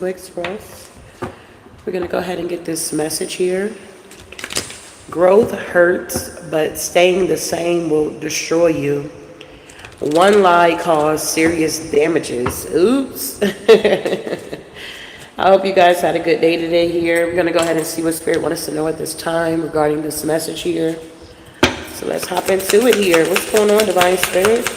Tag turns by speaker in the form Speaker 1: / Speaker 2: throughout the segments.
Speaker 1: Express. We're going to go ahead and get this message here. Growth hurts, but staying the same will destroy you. One lie caused serious damages. Oops. I hope you guys had a good day today here. We're going to go ahead and see what Spirit wants us to know at this time regarding this message here. So let's hop into it here. What's going on, Divine Spirit?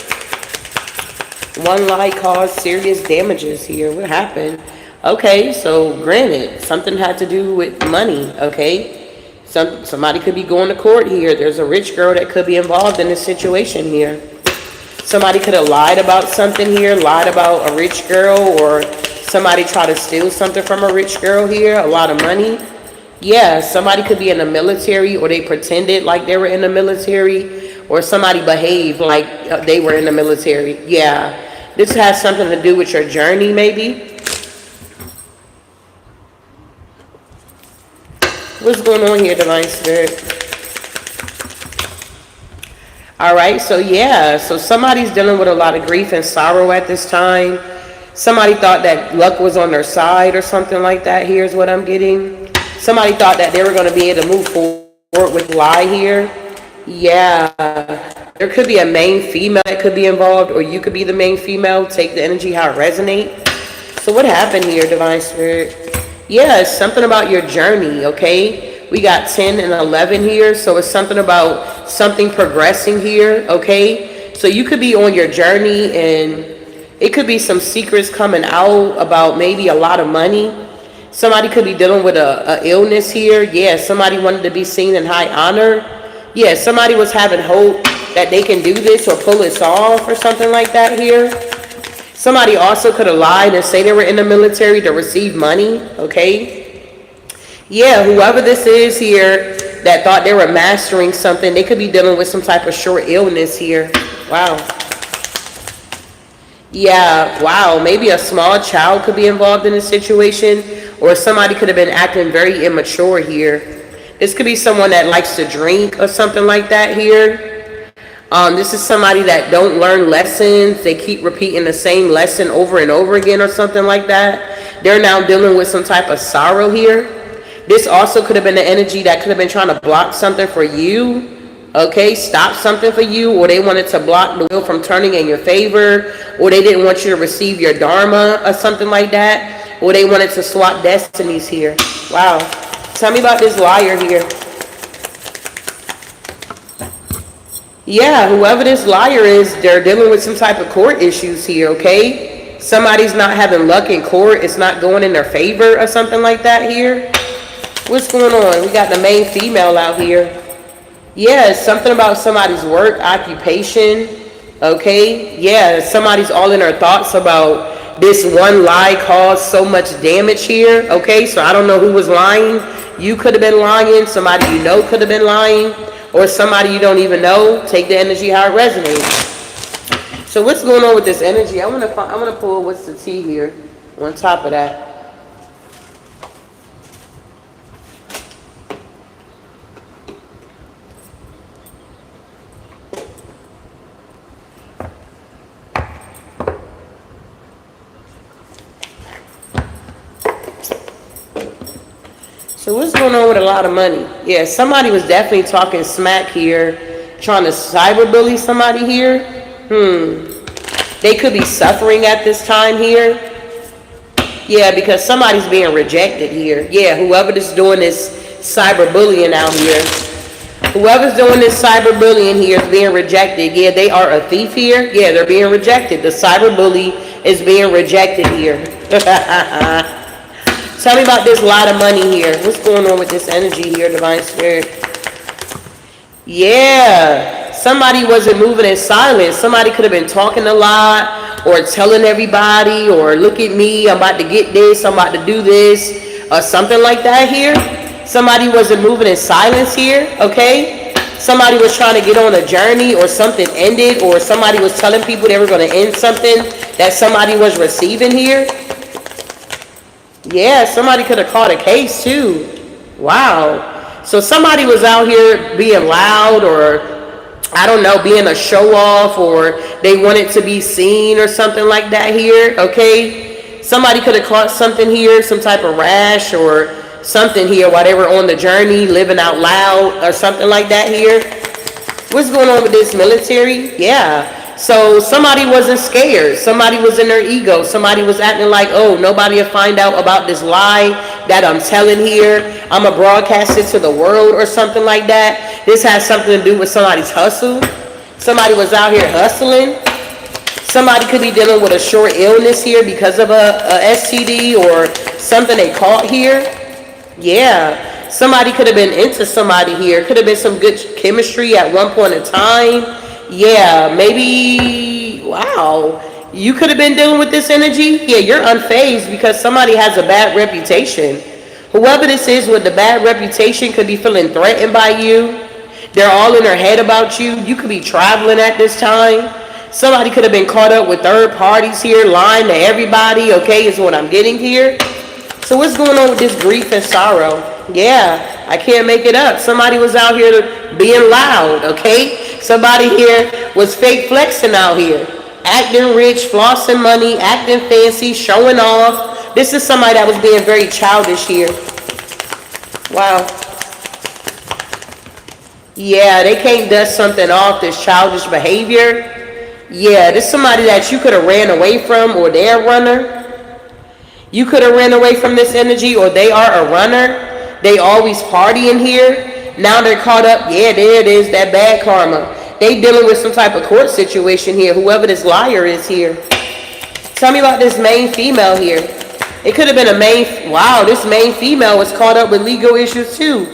Speaker 1: One lie caused serious damages here. What happened? Okay, so granted, something had to do with money, okay? Somebody could be going to court here. There's a rich girl that could be involved in this situation here. Somebody could have lied about something here, lied about a rich girl, or somebody tried to steal something from a rich girl here, a lot of money. Yeah, somebody could be in the military, or they pretended like they were in the military, or somebody behaved like they were in the military. Yeah, this has something to do with your journey, maybe. What's going on here, Divine Spirit? All right, so yeah, so somebody's dealing with a lot of grief and sorrow at this time. Somebody thought that luck was on their side or something like that. Here's what I'm getting. Somebody thought that they were going to be able to move forward with lie here. Yeah, there could be a main female that could be involved, or you could be the main female. Take the energy how it resonates. So what happened here, Divine Spirit? Yeah, it's something about your journey, okay? We got 10 and 11 here, so it's something about something progressing here, okay? So you could be on your journey, and it could be some secrets coming out about maybe a lot of money. Somebody could be dealing with a illness here. Yeah, somebody wanted to be seen in high honor. Yeah, somebody was having hope that they can do this or pull this off or something like that here. Somebody also could have lied and say they were in the military to receive money, okay? Yeah, whoever this is here that thought they were mastering something, they could be dealing with some type of short illness here. Wow. Yeah, wow, maybe a small child could be involved in this situation, or somebody could have been acting very immature here. This could be someone that likes to drink or something like that here. This is somebody that don't learn lessons. They keep repeating the same lesson over and over again or something like that. They're now dealing with some type of sorrow here. This also could have been the energy that could have been trying to block something for you. Okay, stop something for you, or they wanted to block the wheel from turning in your favor, or they didn't want you to receive your dharma or something like that, or they wanted to swap destinies here. Wow. Tell me about this liar here. Yeah, whoever this liar is, they're dealing with some type of court issues here, okay? Somebody's not having luck in court. It's not going in their favor or something like that here. What's going on? We got the main female out here. Yeah, it's something about somebody's work, occupation, okay? Yeah, somebody's all in their thoughts about this one lie caused so much damage here, okay? So I don't know who was lying. You could have been lying. Somebody you know could have been lying. Or somebody you don't even know. Take the energy how it resonates. So what's going on with this energy? I'm gonna pull what's the T here on top of that. So what's going on with a lot of money? Yeah, somebody was definitely talking smack here, trying to cyberbully somebody here. They could be suffering at this time here. Yeah, because somebody's being rejected here. Yeah, whoever's doing this cyberbullying out here. Whoever's doing this cyberbullying here is being rejected. Yeah, they are a thief here. Yeah, they're being rejected. The cyberbully is being rejected here. Tell me about this lot of money here. What's going on with this energy here, Divine Spirit? Yeah, somebody wasn't moving in silence. Somebody could have been talking a lot, or telling everybody, or look at me, I'm about to get this, I'm about to do this, or something like that here. Somebody wasn't moving in silence here, okay? Somebody was trying to get on a journey, or something ended, or somebody was telling people they were going to end something that somebody was receiving here. Yeah, somebody could have caught a case too. Wow. So somebody was out here being loud, or I don't know, being a show off, or they wanted to be seen or something like that here, okay? Somebody could have caught something here, some type of rash or something here while they were on the journey, living out loud or something like that here. What's going on with this military? Yeah. So somebody wasn't scared. Somebody was in their ego. Somebody was acting like, oh, nobody will find out about this lie that I'm telling here. I'm going to broadcast it to the world or something like that. This has something to do with somebody's hustle. Somebody was out here hustling. Somebody could be dealing with a short illness here because of a STD or something they caught here. Yeah. Somebody could have been into somebody here. Could have been some good chemistry at one point in time. Yeah, maybe, wow. You could have been dealing with this energy. Yeah, you're unfazed because somebody has a bad reputation. Whoever this is with the bad reputation could be feeling threatened by you. They're all in their head about you. You could be traveling at this time. Somebody could have been caught up with third parties here, lying to everybody, okay, is what I'm getting here. So what's going on with this grief and sorrow? Yeah, I can't make it up. Somebody was out here being loud, okay? Somebody here was fake flexing out here. Acting rich, flossing money, acting fancy, showing off. This is somebody that was being very childish here. Wow. Yeah, they can't dust something off, this childish behavior. Yeah, this is somebody that you could have ran away from or they're a runner. You could have ran away from this energy or they are a runner. They always partying here. Now they're caught up. Yeah, there it is, that bad karma. They dealing with some type of court situation here, whoever this liar is here. Tell me about this main female here. It could have been a main, wow, this main female was caught up with legal issues too.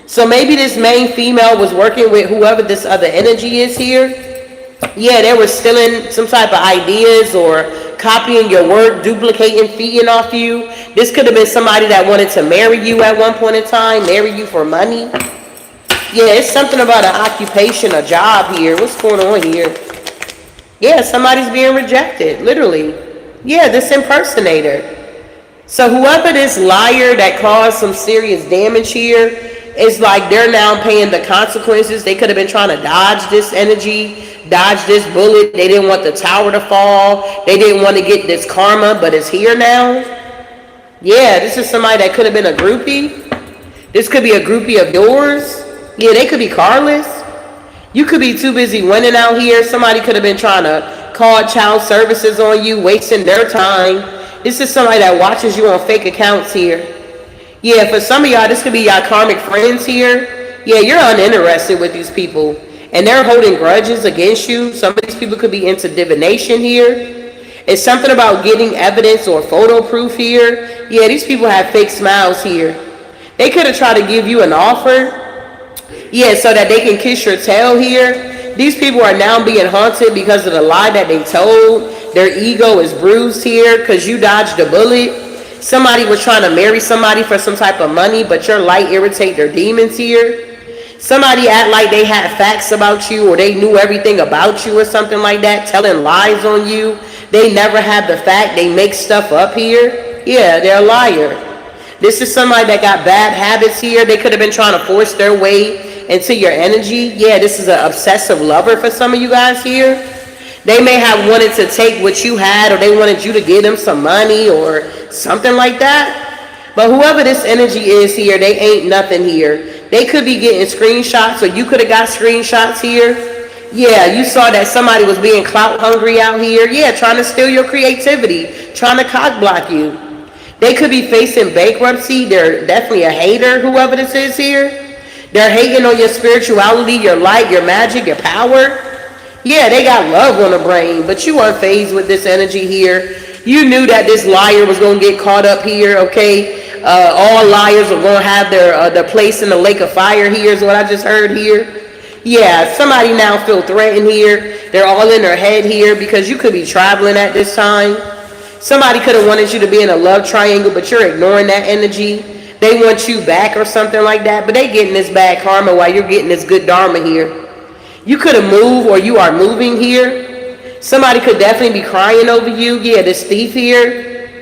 Speaker 1: So maybe this main female was working with whoever this other energy is here. Yeah, they were stealing some type of ideas or copying your work, duplicating, feeding off you. This could have been somebody that wanted to marry you at one point in time, marry you for money. Yeah, it's something about an occupation, a job here. What's going on here? Yeah, somebody's being rejected, literally. Yeah, this impersonator. So whoever this liar that caused some serious damage here, it's like they're now paying the consequences. They could have been trying to dodge this energy, dodge this bullet. They didn't want the tower to fall. They didn't want to get this karma, but it's here now. Yeah, this is somebody that could have been a groupie. This could be a groupie of yours. Yeah, they could be carless. You could be too busy winning out here. Somebody could have been trying to call child services on you, wasting their time. This is somebody that watches you on fake accounts here. Yeah, for some of y'all, this could be y'all karmic friends here. Yeah, you're uninterested with these people. And they're holding grudges against you. Some of these people could be into divination here. It's something about getting evidence or photo proof here. Yeah, these people have fake smiles here. They could have tried to give you an offer. Yeah, so that they can kiss your tail here. These people are now being haunted because of the lie that they told. Their ego is bruised here because you dodged a bullet. Somebody was trying to marry somebody for some type of money, but your light irritate their demons here. Somebody act like they had facts about you or they knew everything about you or something like that, telling lies on you. They never had the fact. They make stuff up here. Yeah, they're a liar. This is somebody that got bad habits here. They could have been trying to force their way into your energy. Yeah, this is an obsessive lover for some of you guys here. They may have wanted to take what you had or they wanted you to give them some money or something like that. But whoever this energy is here, they ain't nothing here. They could be getting screenshots or you could have got screenshots here. Yeah, you saw that somebody was being clout hungry out here. Yeah, trying to steal your creativity, trying to cock block you. They could be facing bankruptcy. They're definitely a hater, whoever this is here. They're hating on your spirituality, your light, your magic, your power. Yeah, they got love on the brain, but you aren't fazed with this energy here. You knew that this liar was going to get caught up here, okay? All liars are going to have their place in the lake of fire here is what I just heard here. Yeah, somebody now feel threatened here. They're all in their head here because you could be traveling at this time. Somebody could have wanted you to be in a love triangle, but you're ignoring that energy. They want you back or something like that, but they getting this bad karma while you're getting this good dharma here. You could have moved or you are moving here. Somebody could definitely be crying over you. Yeah, this thief here.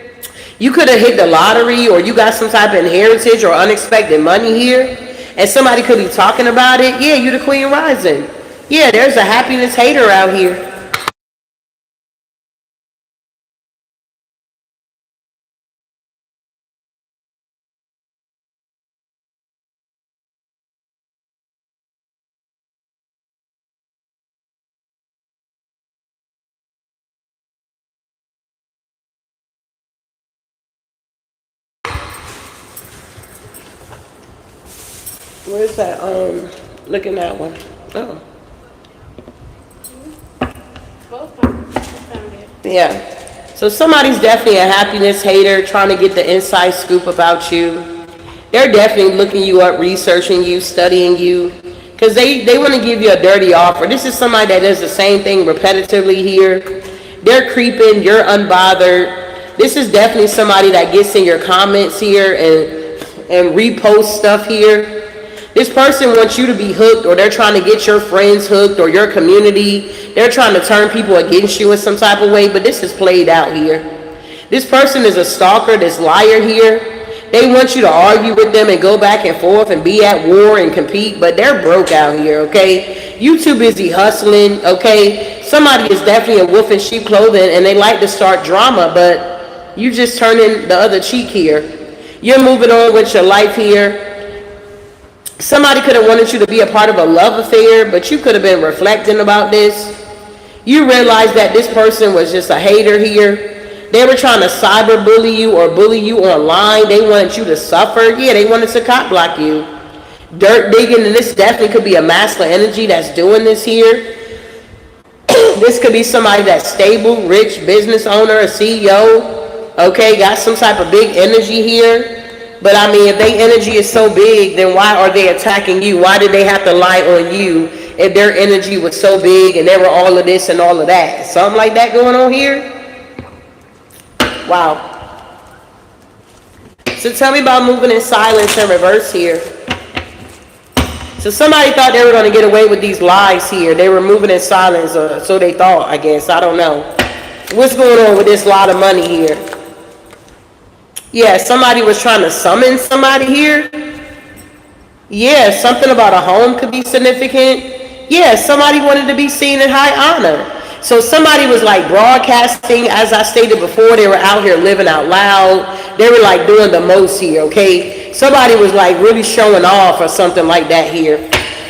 Speaker 1: You could have hit the lottery or you got some type of inheritance or unexpected money here. And somebody could be talking about it. Yeah, you the queen rising. Yeah, there's a happiness hater out here. Where's that? Look at that one. Oh. Yeah. So somebody's definitely a happiness hater trying to get the inside scoop about you. They're definitely looking you up, researching you, studying you. Because they want to give you a dirty offer. This is somebody that does the same thing repetitively here. They're creeping, you're unbothered. This is definitely somebody that gets in your comments here and reposts stuff here. This person wants you to be hooked, or they're trying to get your friends hooked, or your community. They're trying to turn people against you in some type of way, but this is played out here. This person is a stalker, this liar here. They want you to argue with them and go back and forth and be at war and compete, but they're broke out here, okay? You too busy hustling, okay? Somebody is definitely a wolf in sheep clothing, and they like to start drama, but you just turning the other cheek here. You're moving on with your life here. Somebody could have wanted you to be a part of a love affair, but you could have been reflecting about this. You realize that this person was just a hater here. They were trying to cyber bully you or bully you online. They wanted you to suffer. Yeah, they wanted to cop block you. Dirt digging, and this definitely could be a masculine energy that's doing this here. This could be somebody that's stable, rich, business owner, a CEO. Okay, got some type of big energy here. But I mean, if their energy is so big, then why are they attacking you? Why did they have to lie on you if their energy was so big and they were all of this and all of that? Something like that going on here? Wow. So tell me about moving in silence and reverse here. So somebody thought they were going to get away with these lies here. They were moving in silence, or so they thought, I guess. I don't know. What's going on with this lot of money here? Yeah, somebody was trying to summon somebody here. Yeah, something about a home could be significant. Yeah, somebody wanted to be seen in high honor. So somebody was like broadcasting, as I stated before, they were out here living out loud. They were like doing the most here, okay? Somebody was like really showing off or something like that here.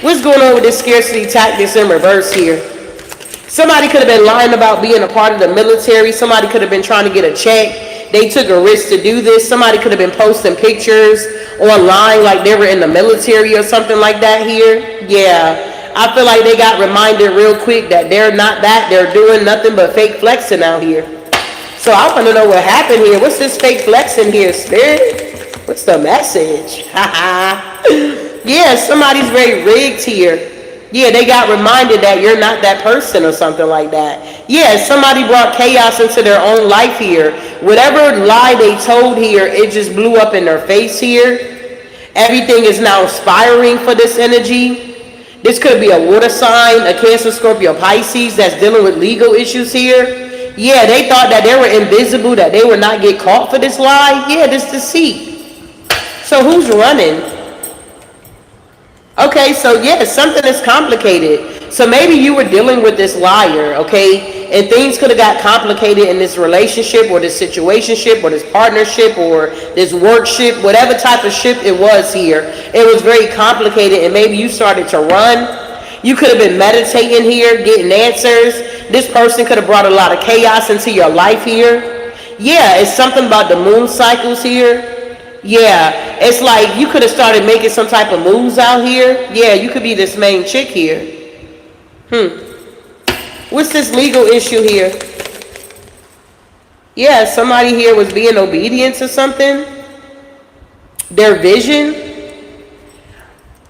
Speaker 1: What's going on with this scarcity tactics in reverse here? Somebody could have been lying about being a part of the military. Somebody could have been trying to get a check. They took a risk to do this. Somebody could have been posting pictures online like they were in the military or something like that here. Yeah, I feel like they got reminded real quick that they're not that. They're doing nothing but fake flexing out here. So I want to know what happened here. What's this fake flexing here, Spirit? What's the message? Yeah, somebody's very rigged here. Yeah, they got reminded that you're not that person or something like that. Yeah, somebody brought chaos into their own life here. Whatever lie they told here, it just blew up in their face here. Everything is now spiraling for this energy. This could be a water sign, a Cancer, Scorpio, Pisces that's dealing with legal issues here. Yeah, they thought that they were invisible, that they would not get caught for this lie. Yeah, this deceit. So who's running? Okay, so yeah, something is complicated. So maybe you were dealing with this liar, okay? And things could have got complicated in this relationship or this situationship or this partnership or this workship, whatever type of ship it was here. It was very complicated, and maybe you started to run. You could have been meditating here, getting answers. This person could have brought a lot of chaos into your life here. Yeah, it's something about the moon cycles here. Yeah, it's like you could have started making some type of moves out here. Yeah, you could be this main chick here. What's this legal issue here? Yeah, somebody here was being obedient to something. Their vision.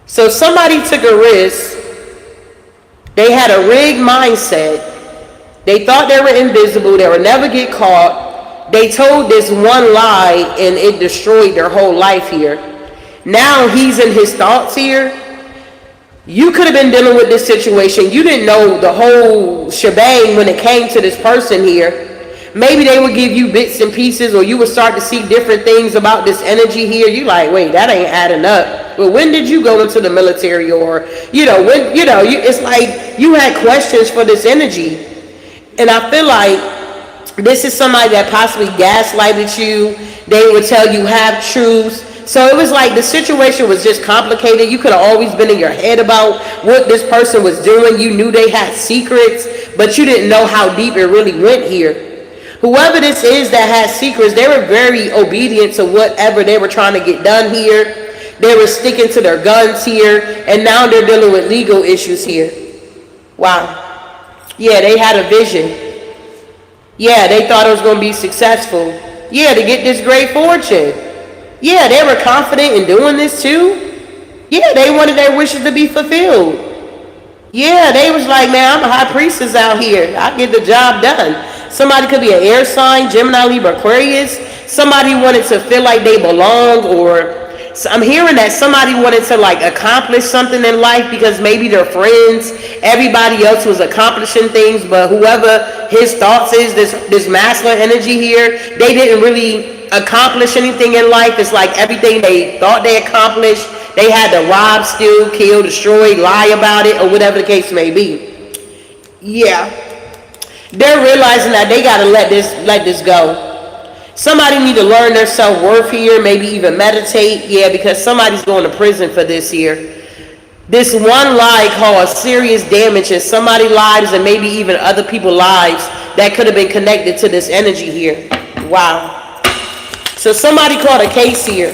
Speaker 1: So somebody took a risk. They had a rigged mindset. They thought they were invisible. They would never get caught. They told this one lie and it destroyed their whole life here. Now he's in his thoughts here. You could have been dealing with this situation. You didn't know the whole shebang when it came to this person here. Maybe they would give you bits and pieces, or you would start to see different things about this energy here. You like, wait, that ain't adding up. Well, when did you go into the military? Or, when, it's like you had questions for this energy. And I feel like this is somebody that possibly gaslighted you. They would tell you half-truths. So it was like the situation was just complicated. You could have always been in your head about what this person was doing. You knew they had secrets, but you didn't know how deep it really went here. Whoever this is that has secrets, they were very obedient to whatever they were trying to get done here. They were sticking to their guns here, and now they're dealing with legal issues here. Wow. Yeah, they had a vision. Yeah, they thought it was going to be successful. Yeah, to get this great fortune. Yeah, they were confident in doing this too. Yeah, they wanted their wishes to be fulfilled. Yeah, they was like, man, I'm a high priestess out here. I get the job done. Somebody could be an air sign, Gemini, Libra, Aquarius. Somebody wanted to feel like they belong, or I'm hearing that somebody wanted to like accomplish something in life because maybe their friends, everybody else was accomplishing things, but whoever his thoughts is, this masculine energy here, they didn't really accomplish anything in life. It's like everything they thought they accomplished, they had to rob, steal, kill, destroy, lie about it, or whatever the case may be. Yeah. They're realizing that they gotta let this go. Somebody need to learn their self-worth here, maybe even meditate. Yeah, because somebody's going to prison for this here. This one lie caused serious damage in somebody's lives and maybe even other people's lives that could have been connected to this energy here. Wow. So somebody caught a case here.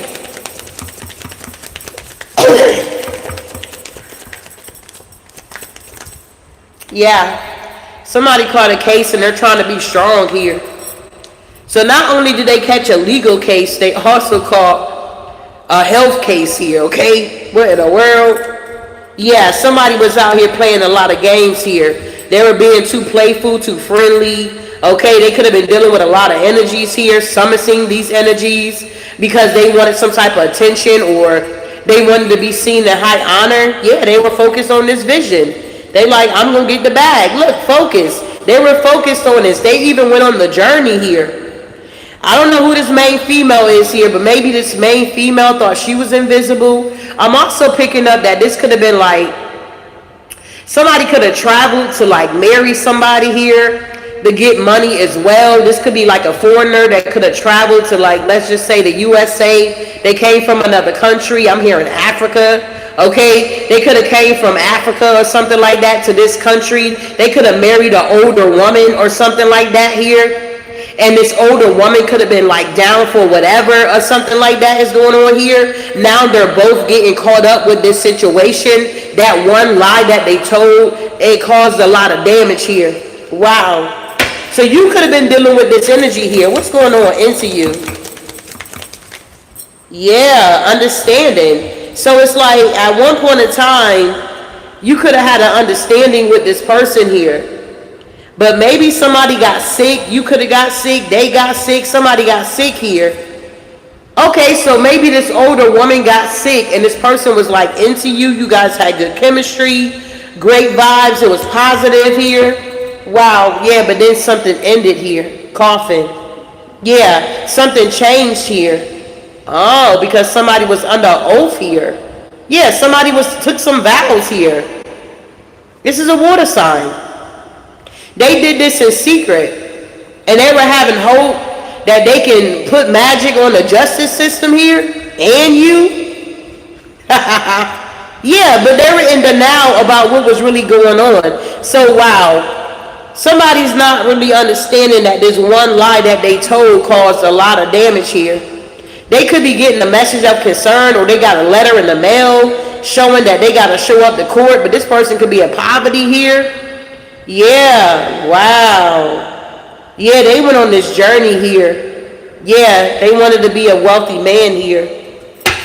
Speaker 1: Yeah. Somebody caught a case and they're trying to be strong here. So not only did they catch a legal case, they also caught a health case here, okay? What in the world? Yeah, somebody was out here playing a lot of games here. They were being too playful, too friendly, okay? They could have been dealing with a lot of energies here, summoning these energies because they wanted some type of attention or they wanted to be seen in high honor. Yeah, they were focused on this vision. They like, I'm going to get the bag. Look, focus. They were focused on this. They even went on the journey here. I don't know who this main female is here, but maybe this main female thought she was invisible. I'm also picking up that this could have been like, somebody could have traveled to like marry somebody here to get money as well. This could be like a foreigner that could have traveled to like, let's just say the USA. They came from another country. I'm here in Africa. Okay, they could have came from Africa or something like that to this country. They could have married an older woman or something like that here. And this older woman could have been like down for whatever or something like that is going on here. Now they're both getting caught up with this situation. That one lie that they told, it caused a lot of damage here. Wow. So you could have been dealing with this energy here. What's going on into you? Yeah, understanding. So it's like at one point in time, you could have had an understanding with this person here. But maybe somebody got sick, you could have got sick, they got sick, somebody got sick here. Okay, so maybe this older woman got sick and this person was like into you, you guys had good chemistry, great vibes, it was positive here. Wow, yeah, but then something ended here, coughing. Yeah, something changed here. Oh, because somebody was under oath here. Yeah, somebody took some vows here. This is a water sign. They did this in secret, and they were having hope that they can put magic on the justice system here, and you. Yeah, but they were in denial about what was really going on. So, wow, somebody's not really understanding that this one lie that they told caused a lot of damage here. They could be getting a message of concern, or they got a letter in the mail showing that they got to show up to court, but this person could be in poverty here. Yeah, wow. Yeah, they went on this journey here. Yeah, they wanted to be a wealthy man here.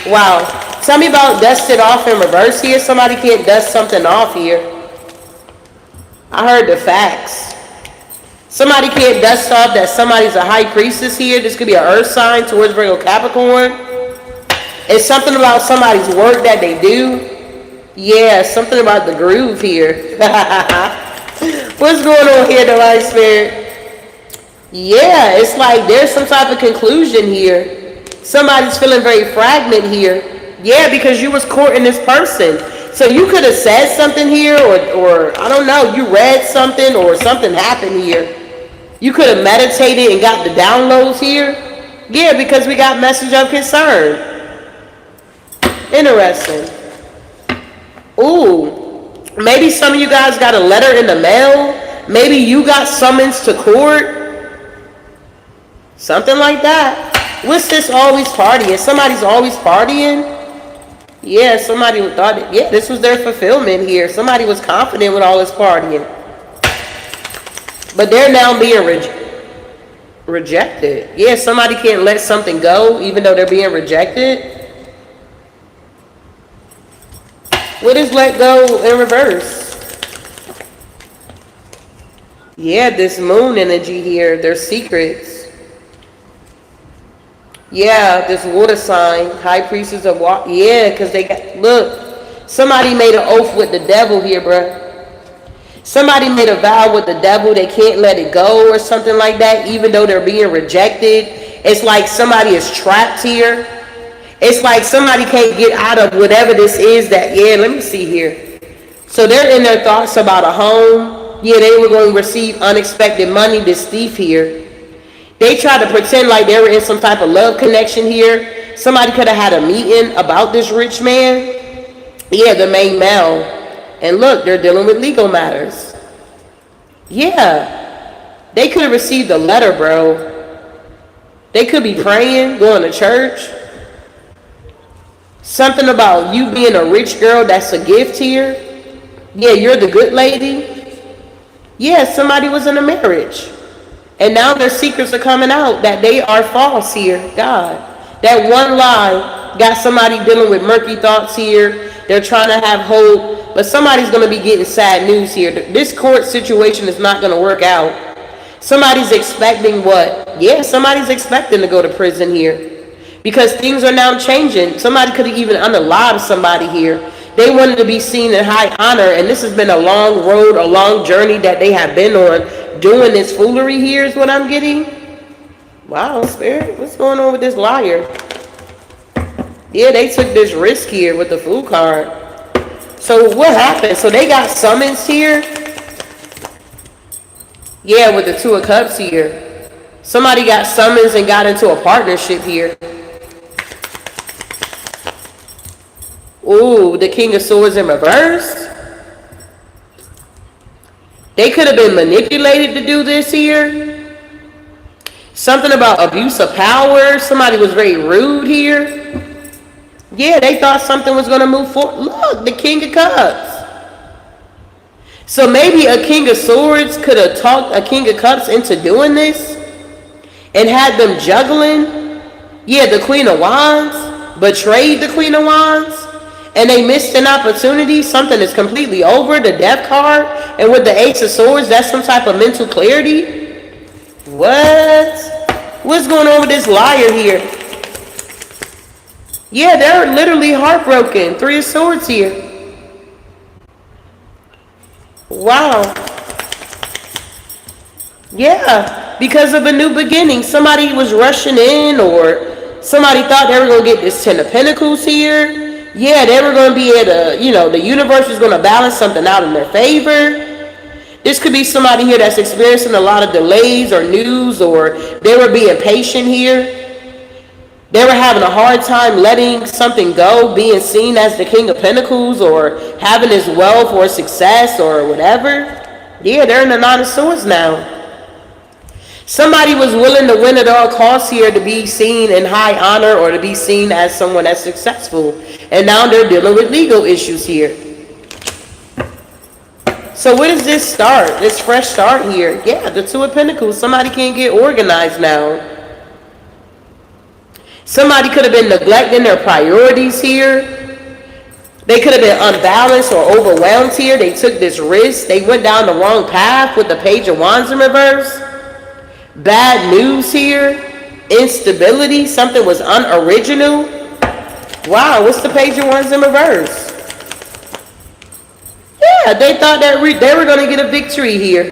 Speaker 1: Wow. Tell me about dust it off in reverse here. Somebody can't dust something off here. I heard the facts. Somebody can't dust off that somebody's a high priestess here. This could be an earth sign towards Virgo Capricorn. It's something about somebody's work that they do. Yeah, something about the groove here. What's going on here, Divine Spirit? Yeah, it's like there's some type of conclusion here. Somebody's feeling very fragmented here. Yeah, because you was courting this person. So you could have said something here, or I don't know, you read something or something happened here. You could have meditated and got the downloads here. Yeah, because we got message of concern. Interesting. Ooh. Maybe some of you guys got a letter in the mail. Maybe you got summons to court. Something like that. What's this always partying? Somebody's always partying? Yeah, somebody thought it, yeah, this was their fulfillment here. Somebody was confident with all this partying. But they're now being rejected. Yeah, somebody can't let something go even though they're being rejected. What is let go in reverse? Yeah, this moon energy here, their secrets. Yeah, this water sign, high priestess of water. Yeah, because they got, look, somebody made an oath with the devil here, bruh. Somebody made a vow with the devil. They can't let it go or something like that, even though they're being rejected. It's like somebody is trapped here. It's like somebody can't get out of whatever this is that, yeah, let me see here. So they're in their thoughts about a home. Yeah, they were going to receive unexpected money, this thief here. They tried to pretend like they were in some type of love connection here. Somebody could have had a meeting about this rich man. Yeah, the main male. And look, they're dealing with legal matters. Yeah. They could have received a letter, bro. They could be praying, going to church. Something about you being a rich girl, that's a gift here. Yeah, you're the good lady. Yeah, somebody was in a marriage. And now their secrets are coming out that they are false here. God. That one lie got somebody dealing with murky thoughts here. They're trying to have hope. But somebody's going to be getting sad news here. This court situation is not going to work out. Somebody's expecting what? Yeah, somebody's expecting to go to prison here. Because things are now changing. Somebody could have even unalived somebody here. They wanted to be seen in high honor. And this has been a long road, a long journey that they have been on. Doing this foolery here is what I'm getting. Wow, Spirit, what's going on with this liar? Yeah, they took this risk here with the Fool card. So what happened? So they got summons here. Yeah, with the Two of Cups here. Somebody got summons and got into a partnership here. Ooh, the King of Swords in reverse. They could have been manipulated to do this here. Something about abuse of power. Somebody was very rude here. Yeah, they thought something was going to move forward. Look, the King of Cups. So maybe a King of Swords could have talked a King of Cups into doing this and had them juggling. Yeah, the Queen of Wands betrayed the Queen of Wands. And they missed an opportunity. Something is completely over. The Death card. And with the Ace of Swords, that's some type of mental clarity. What? What's going on with this liar here? Yeah, they're literally heartbroken. Three of Swords here. Wow. Yeah, because of a new beginning. Somebody was rushing in, or somebody thought they were going to get this Ten of Pentacles here. Yeah, they were going to be able to, the universe was going to balance something out in their favor. This could be somebody here that's experiencing a lot of delays or news, or they were being patient here. They were having a hard time letting something go, being seen as the King of Pentacles, or having this wealth or success or whatever. Yeah, they're in the Nine of Swords now. Somebody was willing to win at all costs here to be seen in high honor or to be seen as someone that's successful. And now they're dealing with legal issues here. So where does this start? This fresh start here? Yeah, the Two of Pentacles. Somebody can't get organized now. Somebody could have been neglecting their priorities here. They could have been unbalanced or overwhelmed here. They took this risk. They went down the wrong path with the Page of Wands in reverse. Bad news here. Instability. Something was unoriginal. Wow, what's the Page of Wands in reverse? Yeah, they thought that they were going to get a victory here.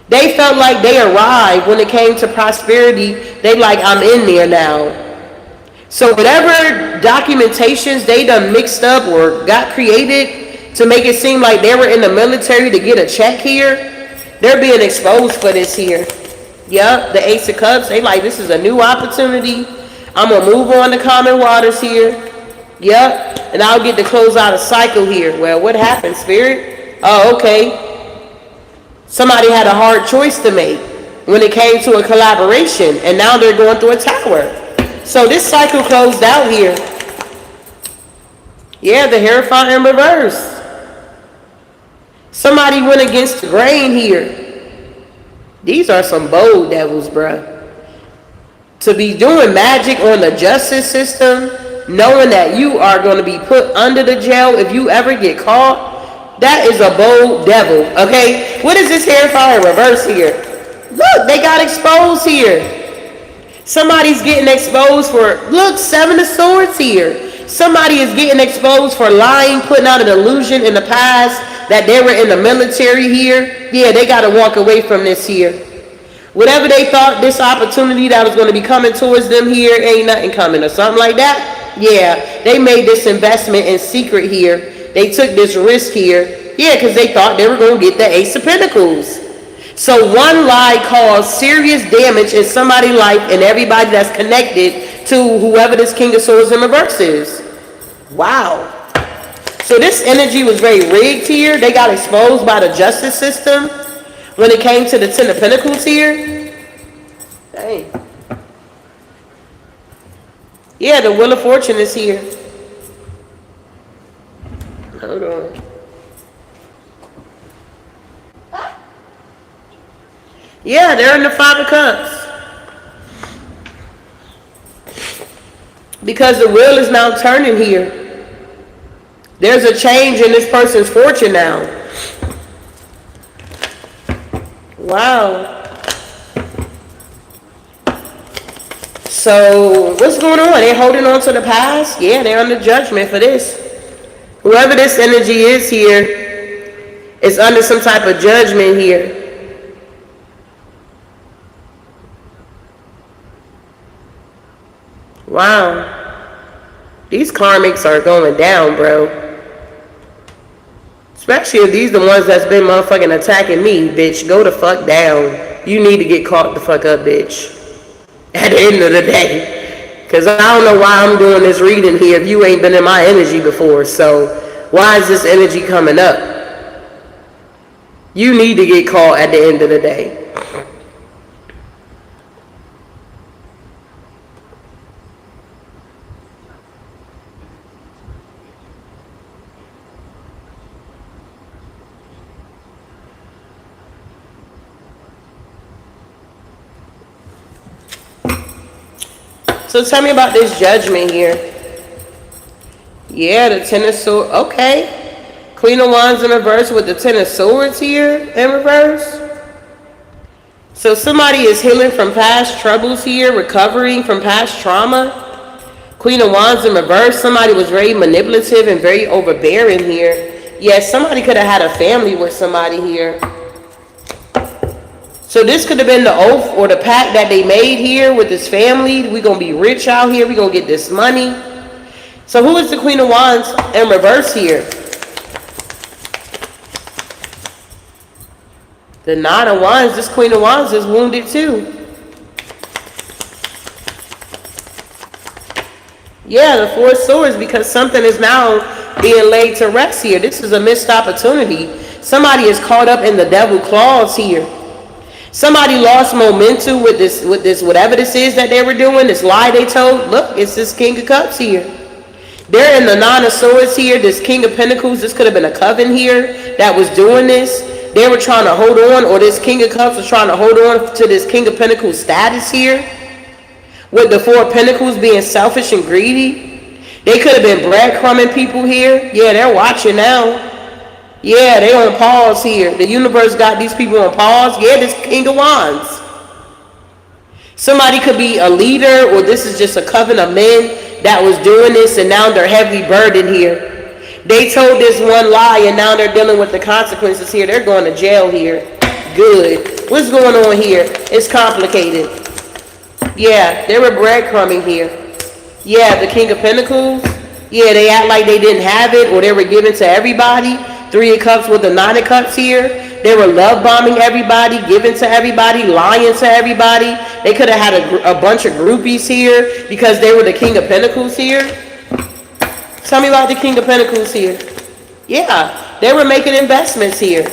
Speaker 1: They felt like they arrived when it came to prosperity. They like, I'm in there now. So whatever documentations they done mixed up or got created to make it seem like they were in the military to get a check here, they're being exposed for this here. Yep, the Ace of Cups. They like, this is a new opportunity. I'm going to move on to common waters here. Yep, and I'll get to close out a cycle here. Well, what happened, Spirit? Oh, okay. Somebody had a hard choice to make when it came to a collaboration, and now they're going through a tower. So this cycle closed out here. Yeah, the Hierophant in reverse. Somebody went against the grain here. These are some bold devils, bruh. To be doing magic on the justice system, knowing that you are going to be put under the jail if you ever get caught, that is a bold devil, okay? What is this Hierophant in reverse here? Look, they got exposed here. Somebody's getting exposed for, look, 7 of Swords here. Somebody is getting exposed for lying, putting out an illusion in the past that they were in the military here. Yeah, they got to walk away from this here. Whatever they thought this opportunity that was going to be coming towards them here, ain't nothing coming or something like that. Yeah, they made this investment in secret here. They took this risk here. Yeah, because they thought they were going to get the Ace of Pentacles. So one lie caused serious damage in somebody's life and everybody that's connected to whoever this King of Swords in reverse is. Wow. So this energy was very rigged here. They got exposed by the justice system. When it came to the 10 of Pentacles here, dang. Yeah, the Wheel of Fortune is here. Hold on. Yeah, they're in the 5 of Cups. Because the wheel is now turning here. There's a change in this person's fortune now. Wow. So, what's going on? They're holding on to the past? Yeah, they're under judgment for this. Whoever this energy is here is under some type of judgment here. Wow. These karmics are going down, bro. Especially if these the ones that's been motherfucking attacking me, bitch. Go the fuck down. You need to get caught the fuck up, bitch. At the end of the day. Because I don't know why I'm doing this reading here if you ain't been in my energy before. So, why is this energy coming up? You need to get caught at the end of the day. So tell me about this judgment here. Yeah, the 10 of Swords. Okay. Queen of Wands in reverse with the 10 of Swords here in reverse. So somebody is healing from past troubles here, recovering from past trauma. Queen of Wands in reverse. Somebody was very manipulative and very overbearing here. Yeah, somebody could have had a family with somebody here. So this could have been the oath or the pact that they made here with this family. We're going to be rich out here. We're going to get this money. So who is the Queen of Wands in reverse here? The 9 of Wands. This Queen of Wands is wounded too. Yeah, the 4 of Swords, because something is now being laid to rest here. This is a missed opportunity. Somebody is caught up in the devil claws here. Somebody lost momentum with this, whatever this is that they were doing, this lie they told. Look, it's this King of Cups here. They're in the 9 of Swords here, this King of Pentacles. This could have been a coven here that was doing this. They were trying to hold on, or this King of Cups was trying to hold on to this King of Pentacles status here. With the 4 of Pentacles being selfish and greedy. They could have been breadcrumbing people here. Yeah, they're watching now. Yeah, they on pause here. The universe got these people on pause. Yeah, this King of Wands. Somebody could be a leader, or this is just a coven of men that was doing this, and now they're heavily burdened here. They told this one lie, and now they're dealing with the consequences here. They're going to jail here. Good. What's going on here? It's complicated. Yeah, they were breadcrumbing here. Yeah, the King of Pentacles. Yeah, they act like they didn't have it, or they were giving to everybody. 3 of Cups with the 9 of Cups here. They were love bombing everybody, giving to everybody, lying to everybody. They could have had a bunch of groupies here because they were the King of Pentacles here. Tell me about the King of Pentacles here. Yeah, they were making investments here.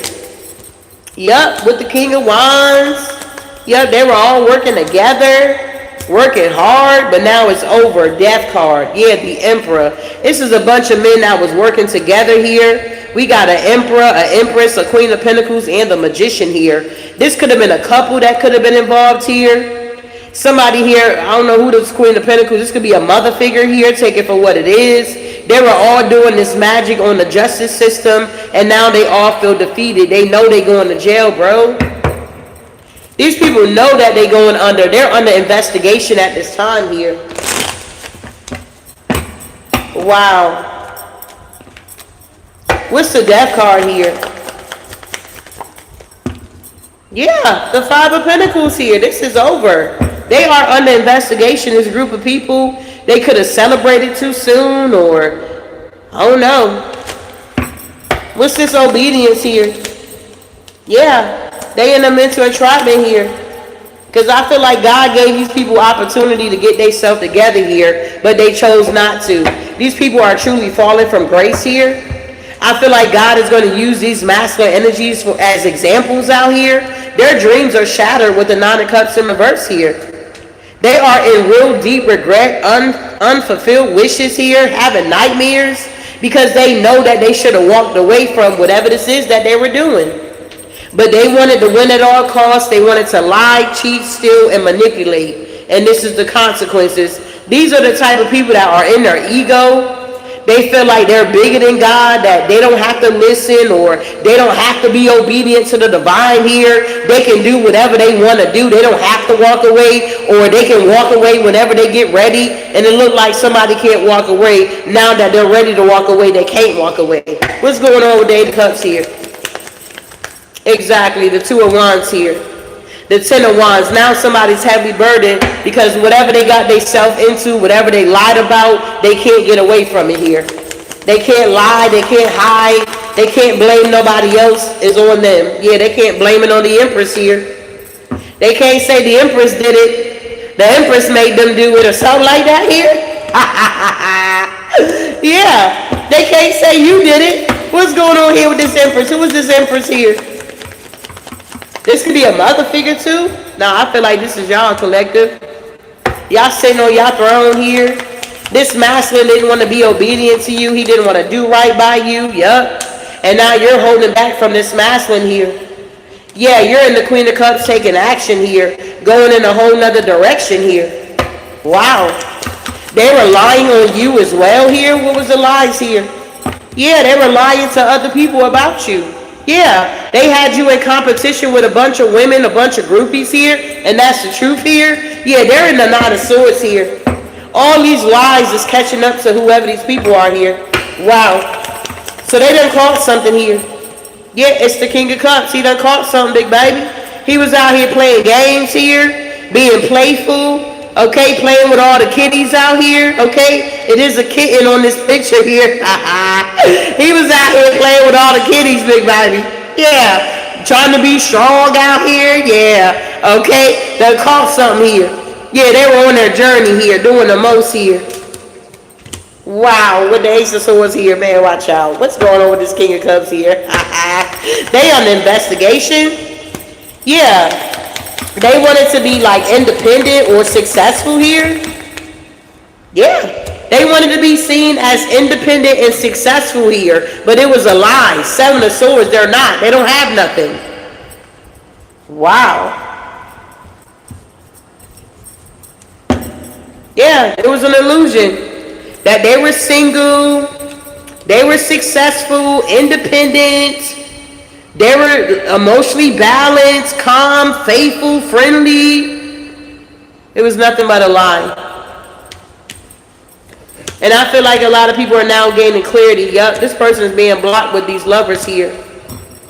Speaker 1: Yup, with the King of Wands. Yup, they were all working together. working hard, but now it's over. Death card. Yeah, the Emperor. This is a bunch of men that was working together here. We got an Emperor, an Empress, a Queen of Pentacles, and a Magician here. This could have been a couple that could have been involved here. Somebody here, I don't know who this Queen of Pentacles, this could be a mother figure here, take it for what it is. They were all doing this magic on the justice system, and now they all feel defeated. They know they going to jail, bro. These people know that they're going under. They're under investigation at this time here. Wow. What's the death card here? Yeah, the Five of Pentacles here. This is over. They are under investigation, this group of people. They could have celebrated too soon, or I don't know. What's this obedience here? Yeah. They in a mental entrapment here. Because I feel like God gave these people opportunity to get themselves together here, but they chose not to. These people are truly falling from grace here. I feel like God is going to use these masculine energies as examples out here. Their dreams are shattered with the Nine of Cups in reverse here. They are in real deep regret, unfulfilled wishes here, having nightmares, because they know that they should have walked away from whatever this is that they were doing. But they wanted to win at all costs. They wanted to lie, cheat, steal, and manipulate. And this is the consequences. These are the type of people that are in their ego. They feel like they're bigger than God, that they don't have to listen, or they don't have to be obedient to the divine here. They can do whatever they want to do. They don't have to walk away, or they can walk away whenever they get ready. And it look like somebody can't walk away. Now that they're ready to walk away, they can't walk away. What's going on with the Eight of Cups here? Exactly, the Two of Wands here. The Ten of Wands. Now somebody's heavily burdened because whatever they got themselves into, whatever they lied about, they can't get away from it here. They can't lie, they can't hide, they can't blame nobody else. It's on them. Yeah, they can't blame it on the Empress here. They can't say the Empress did it. The Empress made them do it or something like that here. Yeah, they can't say you did it. What's going on here with this Empress? Who is this Empress here? This could be a mother figure too. Now I feel like this is y'all collective. Y'all sitting on y'all throne here. This masculine didn't want to be obedient to you. He didn't want to do right by you. Yup. And now you're holding back from this masculine here. Yeah, you're in the Queen of Cups taking action here. Going in a whole nother direction here. Wow. They were lying on you as well here. What was the lies here? Yeah, they were lying to other people about you. Yeah, they had you in competition with a bunch of women, a bunch of groupies here, and that's the truth here. Yeah, they're in the Nine of Swords here. All these lies is catching up to whoever these people are here. Wow. So they done caught something here. Yeah, it's the King of Cups. He done caught something, big baby. He was out here playing games here, being playful. Okay, playing with all the kitties out here. Okay, it is a kitten on this picture here. He was out here playing with all the kitties, big baby. Yeah, trying to be strong out here. Yeah, okay, they caught something here. Yeah, they were on their journey here, doing the most here. Wow, with the Ace of Swords here, man, watch out. What's going on with this King of Cups here? They on the investigation. Yeah. They wanted to be like independent or successful here. Yeah. They wanted to be seen as independent and successful here. But it was a lie. Seven of Swords, they're not. They don't have nothing. Wow. Yeah, it was an illusion. That they were single. They were successful, independent. They were emotionally balanced, calm, faithful, friendly. It was nothing but a lie. And I feel like a lot of people are now gaining clarity. Yup, this person is being blocked with these lovers here.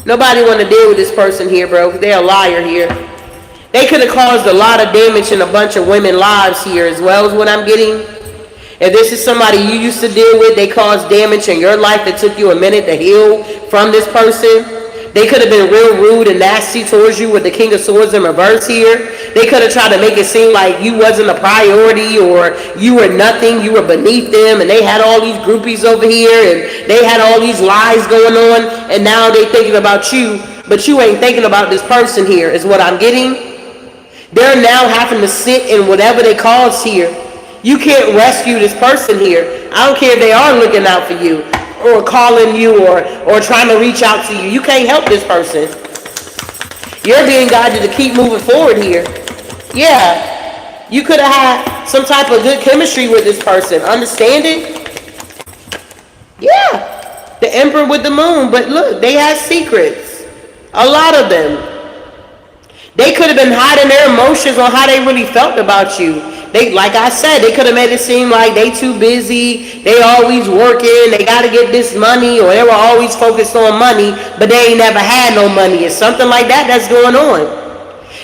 Speaker 1: Nobody want to deal with this person here, bro. They're a liar here. They could have caused a lot of damage in a bunch of women's lives here as well, is what I'm getting. If this is somebody you used to deal with, they caused damage in your life that took you a minute to heal from this person. They could have been real rude and nasty towards you with the King of Swords in reverse here. They could have tried to make it seem like you wasn't a priority or you were nothing, you were beneath them, and they had all these groupies over here and they had all these lies going on, and now they thinking about you, but you ain't thinking about this person here is what I'm getting. They're now having to sit in whatever they cause here. You can't rescue this person here. I don't care if they are looking out for you or calling you or trying to reach out to you. You can't help this person. You're being guided to keep moving forward here. Yeah. You could have had some type of good chemistry with this person. Understand it? Yeah. The Emperor with the moon. But look, they had secrets. A lot of them. They could have been hiding their emotions on how they really felt about you. They, like I said, they could have made it seem like they too busy, they always working, they got to get this money, or they were always focused on money, but they ain't never had no money. It's something like that that's going on.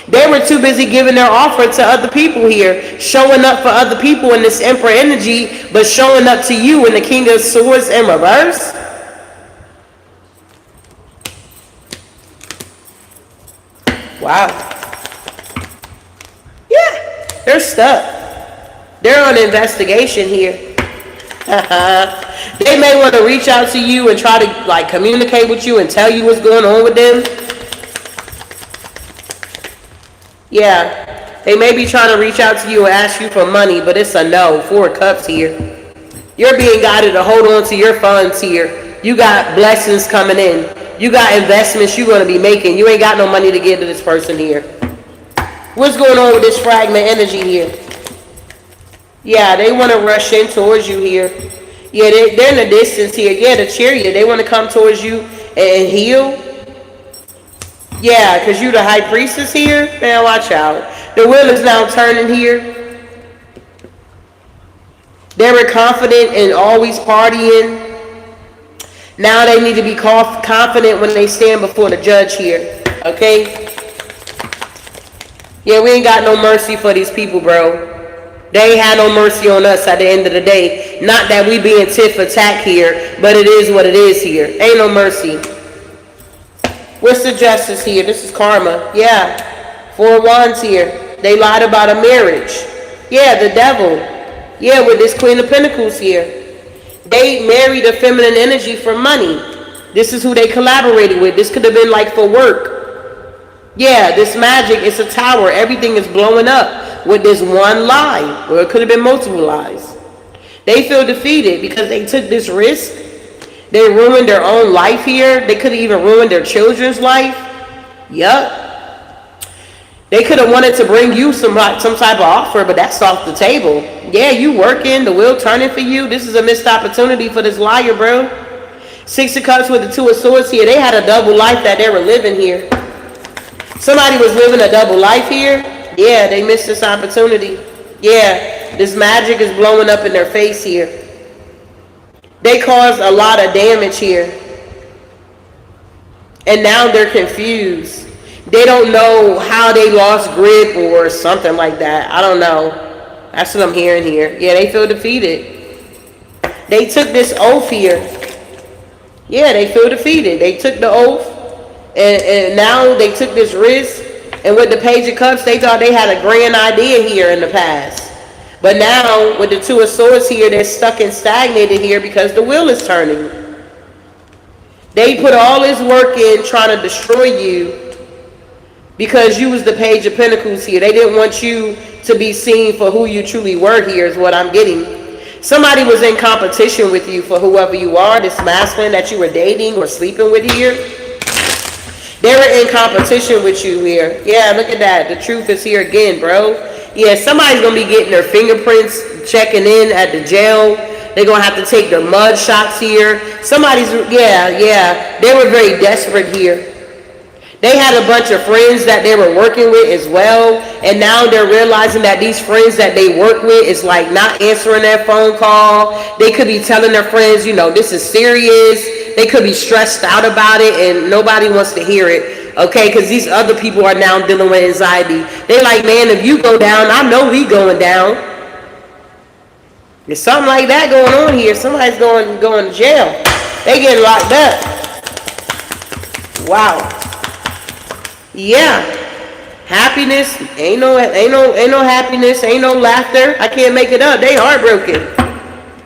Speaker 1: They were too busy giving their offer to other people here, showing up for other people in this Emperor energy, but showing up to you in the King of Swords in reverse. Wow. Yeah, they're stuck. They're on investigation here. They may want to reach out to you and try to like communicate with you and tell you what's going on with them. Yeah, they may be trying to reach out to you and ask you for money, but it's a no. 4 of Cups here. You're being guided to hold on to your funds here. You got blessings coming in. You got investments you're going to be making. You ain't got no money to give to this person here. What's going on with this fragment energy here? Yeah, they want to rush in towards you here. Yeah, they're in the distance here. Yeah, the Chariot, they want to come towards you and heal. Yeah, because you're the High Priestess here. Man, watch out. The wheel is now turning here. They were confident and always partying. Now they need to be confident when they stand before the judge here. Okay? Yeah, we ain't got no mercy for these people, bro. They ain't had no mercy on us at the end of the day. Not that we being tit for tat here, but it is what it is here. Ain't no mercy. What's the justice here? This is karma. Yeah. 4 of Wands here. They lied about a marriage. Yeah, the devil. Yeah, with this Queen of Pentacles here. They married a feminine energy for money. This is who they collaborated with. This could have been like for work. Yeah, this magic, it's a tower. Everything is blowing up with this one lie, or it could have been multiple lies. They feel defeated because they took this risk. They ruined their own life here. They could have even ruined their children's life. Yup. They could have wanted to bring you some type of offer, but that's off the table. Yeah, you working, the wheel turning for you. This is a missed opportunity for this liar, bro. 6 of Cups with the 2 of Swords here. They had a double life that they were living here. Somebody was living a double life here. Yeah, they missed this opportunity. Yeah, this magic is blowing up in their face here. They caused a lot of damage here. And now they're confused. They don't know how they lost grip or something like that. I don't know. That's what I'm hearing here. Yeah, they feel defeated. They took this oath here. Yeah, they feel defeated. They took the oath. And now they took this risk. And with the Page of Cups, they thought they had a grand idea here in the past. But now, with the 2 of Swords here, they're stuck and stagnated here because the wheel is turning. They put all this work in trying to destroy you because you was the Page of Pentacles here. They didn't want you to be seen for who you truly were here is what I'm getting. Somebody was in competition with you for whoever you are, this masculine that you were dating or sleeping with here. They were in competition with you here. Yeah, look at that. The truth is here again, bro. Yeah, somebody's going to be getting their fingerprints checking in at the jail. They're going to have to take their mud shots here. Somebody's, yeah. They were very desperate here. They had a bunch of friends that they were working with as well. And now they're realizing that these friends that they work with is like not answering their phone call. They could be telling their friends, you know, this is serious. They could be stressed out about it and nobody wants to hear it, okay? Because these other people are now dealing with anxiety. They're like, man, if you go down, I know we going down. There's something like that going on here. Somebody's going to jail. They getting locked up. Wow. Yeah. Happiness, ain't no happiness, ain't no laughter. I can't make it up. They heartbroken.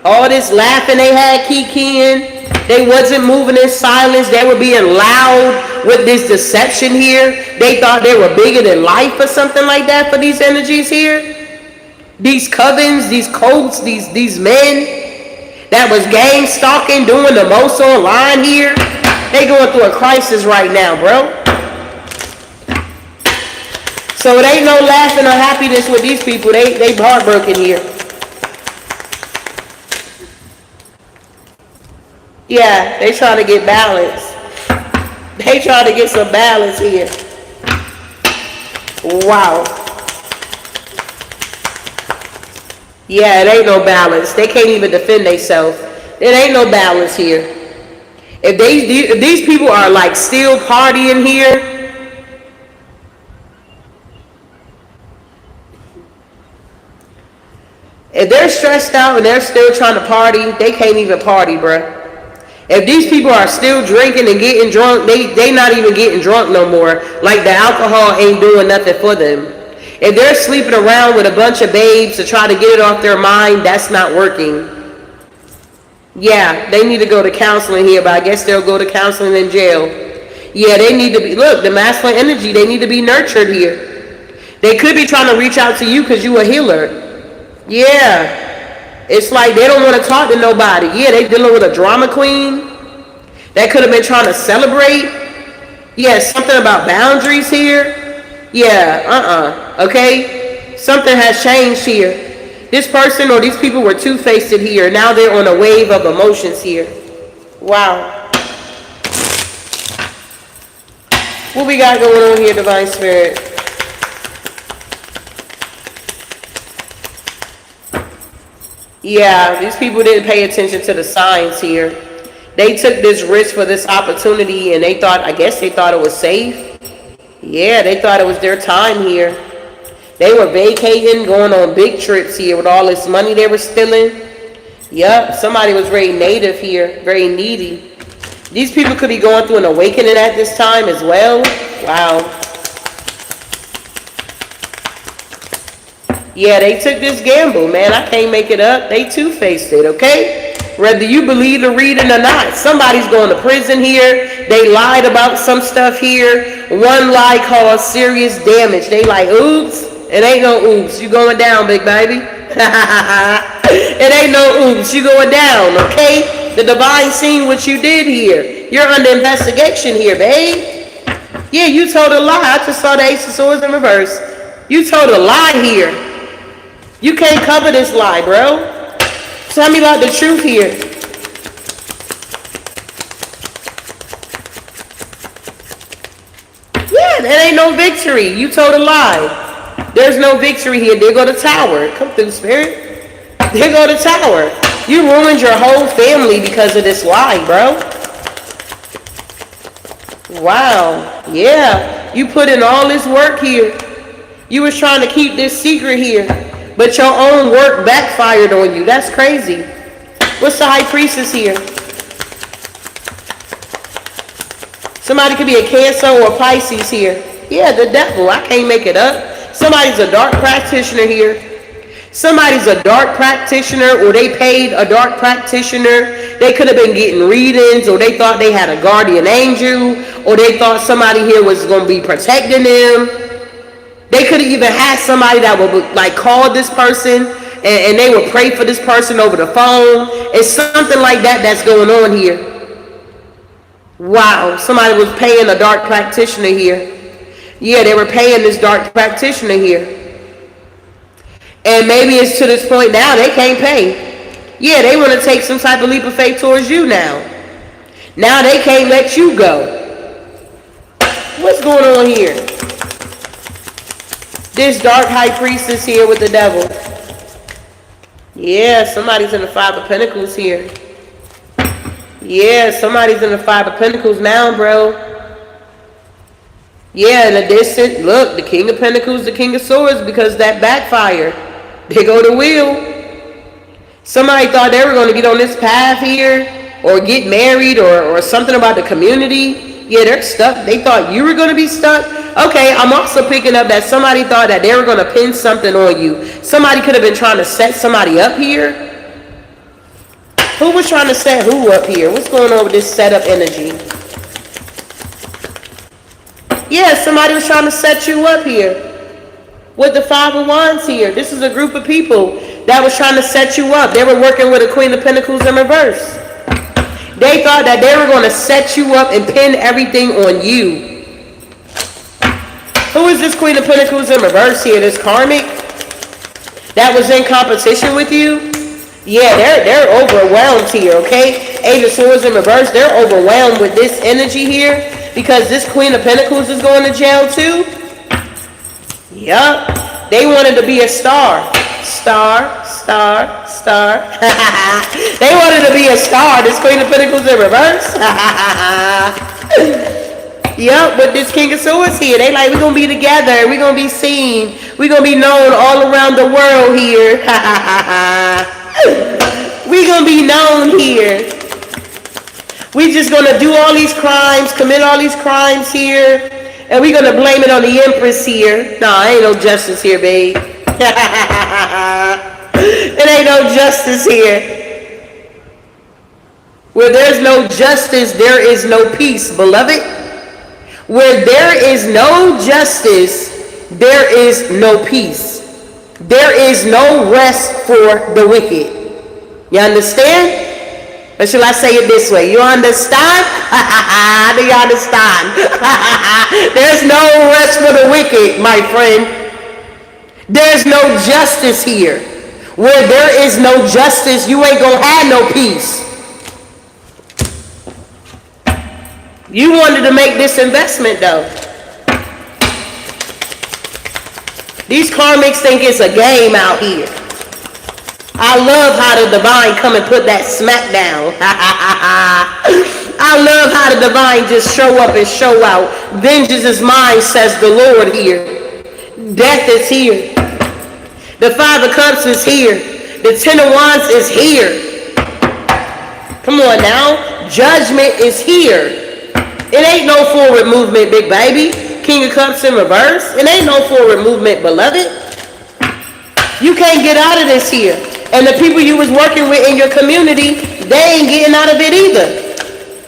Speaker 1: All this laughing they had, kikiing. They wasn't moving in silence. They were being loud with this deception here. They thought they were bigger than life or something like that for these energies here. These covens, these cults, these men that was gang stalking, doing the most online here. They going through a crisis right now, bro. So it ain't no laughing or happiness with these people. They heartbroken here. Yeah, they trying to get balance. They trying to get some balance here. Wow. Yeah, it ain't no balance. They can't even defend themselves. It ain't no balance here. If these people are like still partying here, if they're stressed out and they're still trying to party, they can't even party, bruh. If these people are still drinking and getting drunk, they not even getting drunk no more. Like the alcohol ain't doing nothing for them. If they're sleeping around with a bunch of babes to try to get it off their mind, that's not working. Yeah, they need to go to counseling here, but I guess they'll go to counseling in jail. Yeah, they need to be, look, the masculine energy, they need to be nurtured here. They could be trying to reach out to you because you a healer. Yeah. It's like they don't want to talk to nobody. Yeah, they dealing with a drama queen. That could have been trying to celebrate. Yeah, something about boundaries here. Yeah, okay? Something has changed here. This person or these people were two-faced here. Now they're on a wave of emotions here. Wow. What we got going on here, Divine Spirit? Yeah, these people didn't pay attention to the signs here. They took this risk for this opportunity and they thought, I guess they thought it was safe. Yeah, they thought it was their time here. They were vacating, going on big trips here with all this money they were stealing. Yup, somebody was very native here, very needy. These people could be going through an awakening at this time as well. Wow. Yeah, they took this gamble, man. I can't make it up. They two-faced it, okay? Whether you believe the reading or not, somebody's going to prison here. They lied about some stuff here. One lie caused serious damage. They like, oops. It ain't no oops. You going down, big baby. It ain't no oops. You going down, okay? The divine seen what you did here. You're under investigation here, babe. Yeah, you told a lie. I just saw the Ace of Swords in reverse. You told a lie here. You can't cover this lie, bro. Tell me about the truth here. Yeah, there ain't no victory. You told a lie. There's no victory here. There go the tower. Come through, spirit. There go the tower. You ruined your whole family because of this lie, bro. Wow. Yeah. You put in all this work here. You was trying to keep this secret here. But your own work backfired on you. That's crazy. What's the high priestess here? Somebody could be a Cancer or a Pisces here. Yeah, the devil. I can't make it up. Somebody's a dark practitioner here. Somebody's a dark practitioner, or they paid a dark practitioner. They could have been getting readings, or they thought they had a guardian angel, or they thought somebody here was going to be protecting them. They could have even had somebody that would like call this person and they would pray for this person over the phone. It's something like that that's going on here. Wow, somebody was paying a dark practitioner here. Yeah, they were paying this dark practitioner here. And maybe it's to this point now they can't pay. Yeah, they want to take some type of leap of faith towards you now. Now they can't let you go. What's going on here? This dark high priestess here with the devil. Yeah, somebody's in the Five of Pentacles here. Yeah, somebody's in the Five of Pentacles now, bro. Yeah, in the distant, look, the King of Pentacles, the King of Swords, because that backfired. They go to wheel. Somebody thought they were going to get on this path here or get married or something about the community. Yeah, they're stuck. They thought you were going to be stuck. Okay, I'm also picking up that somebody thought that they were going to pin something on you. Somebody could have been trying to set somebody up here. Who was trying to set who up here? What's going on with this setup energy? Yeah, somebody was trying to set you up here. With the Five of Wands here. This is a group of people that was trying to set you up. They were working with a Queen of Pentacles in reverse. They thought that they were going to set you up and pin everything on you. Who is this Queen of Pentacles in reverse here? This karmic that was in competition with you? Yeah, they're overwhelmed here, okay? Eight of Swords in reverse. They're overwhelmed with this energy here because this Queen of Pentacles is going to jail too. Yup. They wanted to be a star. Star. They wanted to be a star. This Queen of Pentacles in reverse. Yup, but this King of Swords here, they like, we're going to be together. We're going to be seen. We're going to be known all around the world here. We're going to be known here. We just going to do all these crimes, commit all these crimes here. And we're going to blame it on the Empress here. Nah, ain't no justice here, babe. It ain't no justice here. Where there's no justice, there is no peace, beloved. Where there is no justice, there is no peace. There is no rest for the wicked. You understand? Or shall I say it this way? You understand? Do you understand? There's no rest for the wicked, my friend. There's no justice here. Where there is no justice, you ain't gonna have no peace. You wanted to make this investment, though. These karmics think it's a game out here. I love how the divine come and put that smack down. I love how the divine just show up and show out. Vengeance is mine, says the Lord here. Death is here. The Five of Cups is here. The Ten of Wands is here. Come on now. Judgment is here. It ain't no forward movement, big baby. King of Cups in reverse. It ain't no forward movement, beloved. You can't get out of this here. And the people you was working with in your community, they ain't getting out of it either.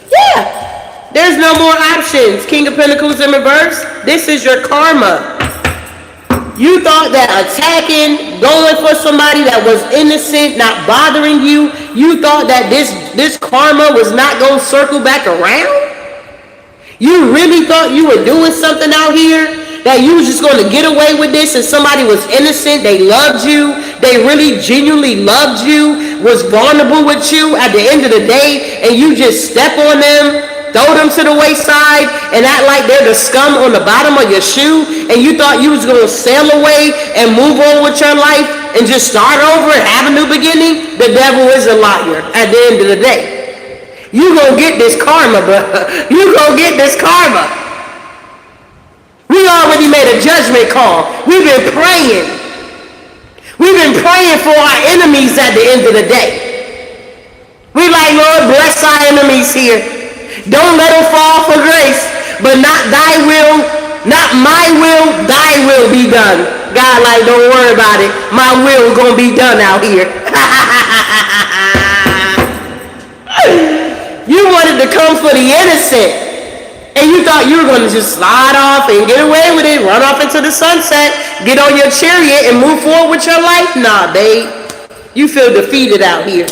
Speaker 1: Yeah. There's no more options. King of Pentacles in reverse. This is your karma. You thought that attacking, going for somebody that was innocent, not bothering you, you thought that this karma was not going to circle back around? You really thought you were doing something out here? That you was just going to get away with this and somebody was innocent, they loved you, they really genuinely loved you, was vulnerable with you at the end of the day, and you just step on them, throw them to the wayside, and act like they're the scum on the bottom of your shoe, and you thought you was going to sail away and move on with your life and just start over and have a new beginning? The devil is a liar at the end of the day. You gonna get this karma, bro. You gonna get this karma. We already made a judgment call. We've been praying. We've been praying for our enemies at the end of the day. We like, Lord, bless our enemies here. Don't let them fall for grace, but not thy will, not my will, thy will be done. God like, don't worry about it. My will gonna be done out here. You wanted to come for the innocent. And you thought you were going to just slide off and get away with it, run off into the sunset, get on your chariot and move forward with your life? Nah, babe. You feel defeated out here.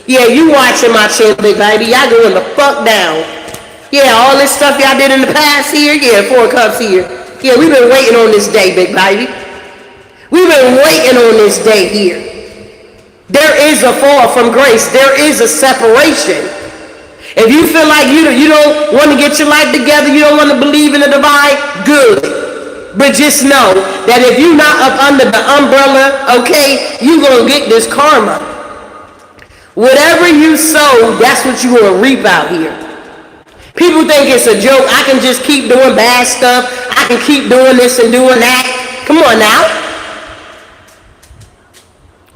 Speaker 1: Yeah, you watching my channel, big baby. Y'all going the fuck down. Yeah, all this stuff y'all did in the past here. Yeah, Four Cups here. Yeah, we've been waiting on this day, big baby. We've been waiting on this day here. There is a fall from grace. There is a separation. If you feel like you don't want to get your life together, you don't want to believe in the divine, good. But just know that if you're not up under the umbrella, okay, you're going to get this karma. Whatever you sow, that's what you're going to reap out here. People think it's a joke. I can just keep doing bad stuff. I can keep doing this and doing that. Come on now.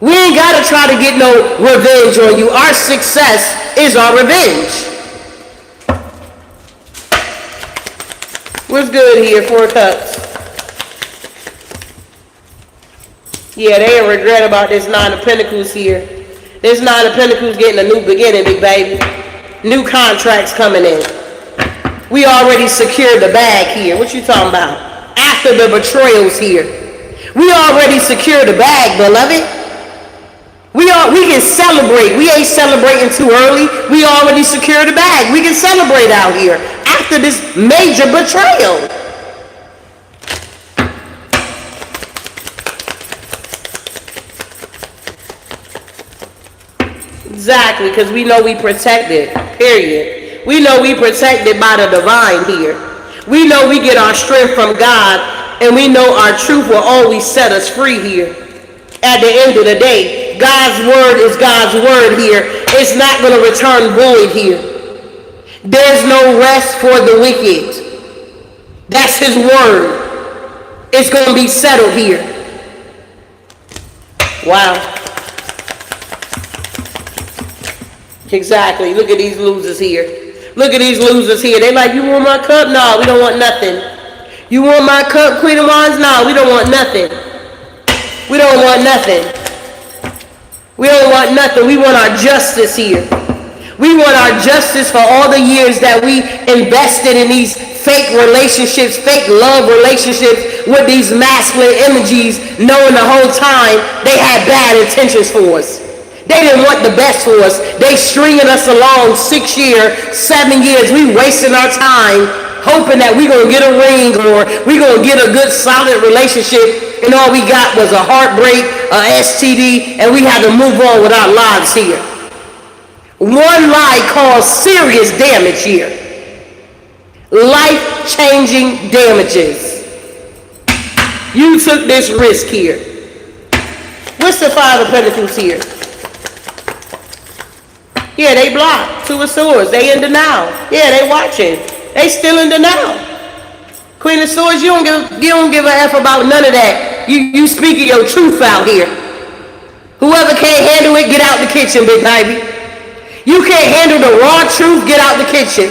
Speaker 1: We ain't got to try to get no revenge on you. Our success is our revenge. What's good here, Four Cups? Yeah, they regret about this Nine of Pentacles here. This Nine of Pentacles getting a new beginning, big baby. New contracts coming in. We already secured the bag here. What you talking about? After the betrayals here. We already secured the bag, beloved. We can celebrate. We ain't celebrating too early. We already secured the bag. We can celebrate out here after this major betrayal. Exactly, because we know we protected, period. We know we protected by the divine here. We know we get our strength from God, and we know our truth will always set us free here. At the end of the day, God's word is God's word here. It's not going to return void here. There's no rest for the wicked. That's his word. It's going to be settled here. Wow. Exactly. Look at these losers here. Look at these losers here. They like, you want my cup? No, we don't want nothing. You want my cup, Queen of Wands? No, we don't want nothing. We don't want nothing. We don't want nothing. We want our justice here. We want our justice for all the years that we invested in these fake relationships, fake love relationships with these masculine energies, knowing the whole time they had bad intentions for us. They didn't want the best for us. They stringing us along 6 years, 7 years. We wasting our time hoping that we're going to get a ring or we're going to get a good solid relationship, and all we got was a heartbreak, a STD, and we had to move on with our lives here. One lie caused serious damage here. Life-changing damages. You took this risk here. What's the Five of Pentacles here? Yeah, they blocked. Two of Swords. They in denial. Yeah, they watching. They still in denial. Queen of Swords, you don't give a F about none of that. You speaking your truth out here. Whoever can't handle it, get out the kitchen, big baby. You can't handle the raw truth, get out the kitchen.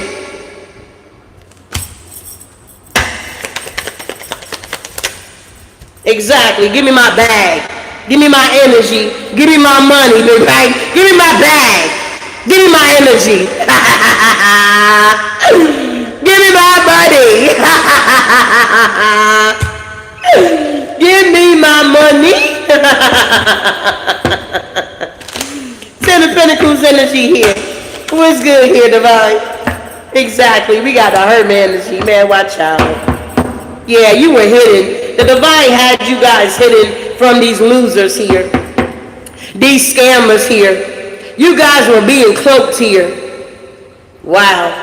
Speaker 1: Exactly. Give me my bag. Give me my energy. Give me my money, big baby. Give me my bag. Give me my energy. Give me my money. Give me my money. Ten of Pentacles energy here. What's good here, Divine? Exactly. We got the Herman energy, man. Watch out. Yeah, you were hidden. The Divine had you guys hidden from these losers here. These scammers here. You guys were being cloaked here. Wow.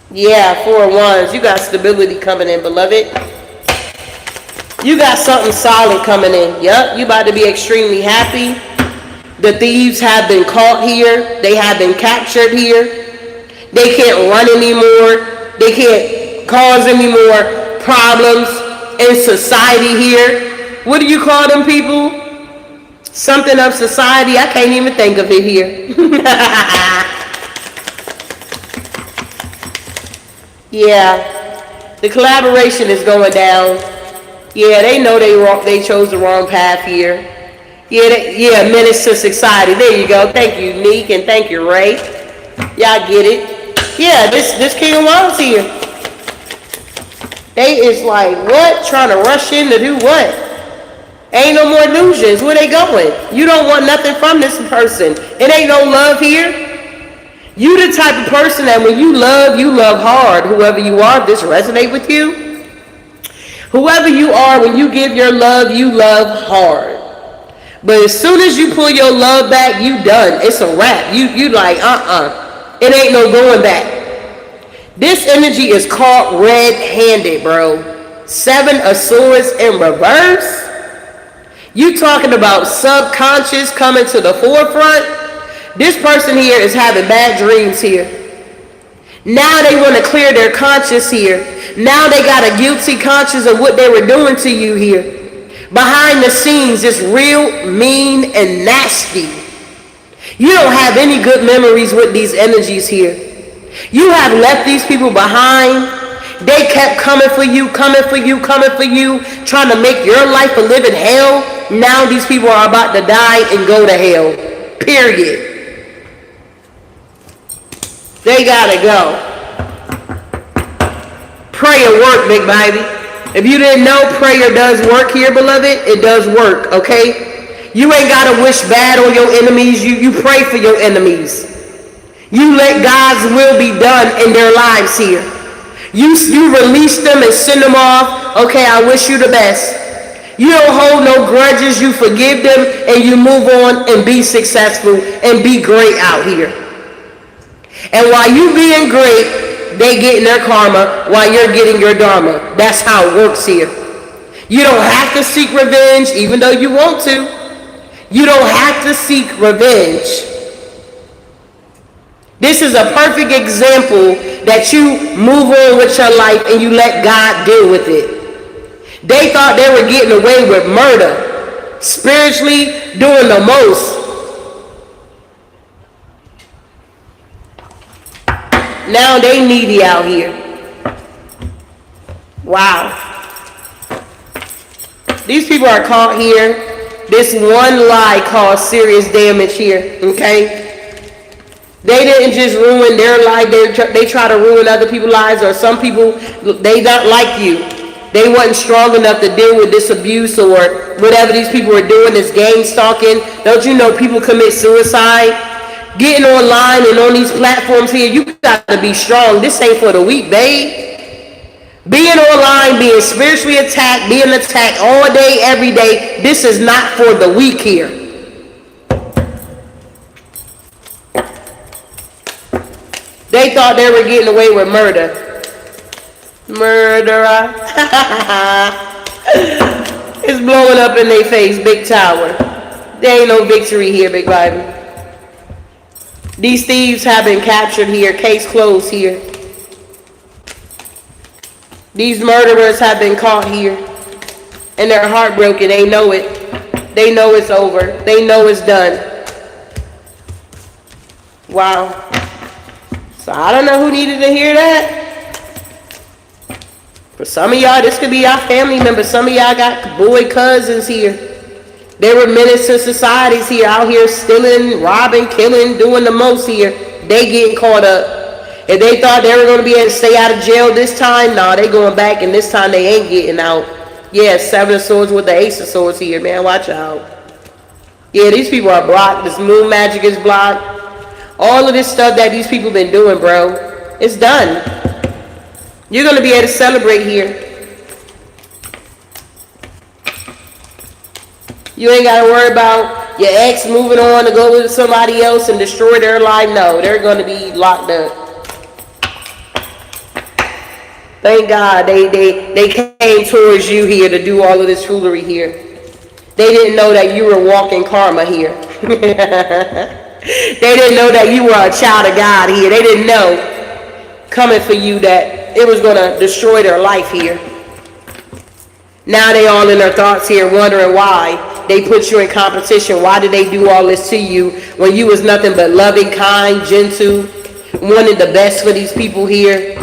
Speaker 1: Yeah, Four of Wands. You got stability coming in, beloved. You got something solid coming in. Yep, you about to be extremely happy. The thieves have been caught here. They have been captured here. They can't run anymore. They can't cause any more problems in society here. What do you call them people? Something of society. I can't even think of it here. Yeah. The collaboration is going down. Yeah, they know they chose the wrong path here. Yeah, menace to society. There you go. Thank you, Neek, and thank you, Ray. Y'all get it. Yeah, this King of Wands here. They is like, what? Trying to rush in to do what? Ain't no more illusions. Where they going? You don't want nothing from this person. It ain't no love here. You the type of person that when you love hard. Whoever you are, this resonate with you. Whoever you are, when you give your love, you love hard. But as soon as you pull your love back, you done. It's a wrap. You like, It ain't no going back. This energy is caught red-handed, bro. Seven of Swords in reverse. You talking about subconscious coming to the forefront. This person here is having bad dreams here. Now they want to clear their conscience here. Now they got a guilty conscience of what they were doing to you here. Behind the scenes, it's real mean and nasty. You don't have any good memories with these energies here. You have left these people behind. They kept coming for you, trying to make your life a living hell. Now these people are about to die and go to hell. Period. They gotta go. Prayer work, big baby. If you didn't know, prayer does work here, beloved. It does work, okay? You ain't gotta wish bad on your enemies. You pray for your enemies. You let God's will be done in their lives here. You release them and send them off. Okay, I wish you the best. You don't hold no grudges. You forgive them and you move on and be successful and be great out here. And while you being great, they getting their karma while you're getting your dharma. That's how it works here. You don't have to seek revenge, even though you want to. You don't have to seek revenge. This is a perfect example that you move on with your life and you let God deal with it. They thought they were getting away with murder, spiritually doing the most. Now they needy out here. Wow. These people are caught here. This one lie caused serious damage here, okay? They didn't just ruin their life. They try to ruin other people's lives, or some people, they don't like you. They wasn't strong enough to deal with this abuse or whatever these people are doing, this gang stalking. Don't you know people commit suicide? Getting online and on these platforms here, you got to be strong. This ain't for the weak, babe. Being online, being spiritually attacked, being attacked all day, every day, this is not for the weak here. They thought they were getting away with murder. Murderer. It's blowing up in their face, big tower. There ain't no victory here, big baby. These thieves have been captured here, case closed here. These murderers have been caught here, and they're heartbroken. They know it. They know it's over. They know it's done. Wow. So I don't know who needed to hear that. For some of y'all, this could be our family members. Some of y'all got boy cousins here. They were menace to societies here, out here stealing, robbing, killing, doing the most here. They getting caught up. If they thought they were going to be able to stay out of jail this time, nah, they going back, and this time they ain't getting out. Yeah, 7 of swords with the ace of swords here, man. Watch out. Yeah, these people are blocked. This moon magic is blocked. All of this stuff that these people been doing, bro, it's done. You're going to be able to celebrate here. You ain't got to worry about your ex moving on to go with somebody else and destroy their life. No, they're going to be locked up. Thank God they came towards you here to do all of this foolery here. They didn't know that you were walking karma here. They didn't know that you were a child of God here. They didn't know coming for you that it was going to destroy their life here. Now they all in their thoughts here wondering why they put you in competition. Why did they do all this to you when you was nothing but loving, kind, gentle, wanted the best for these people here?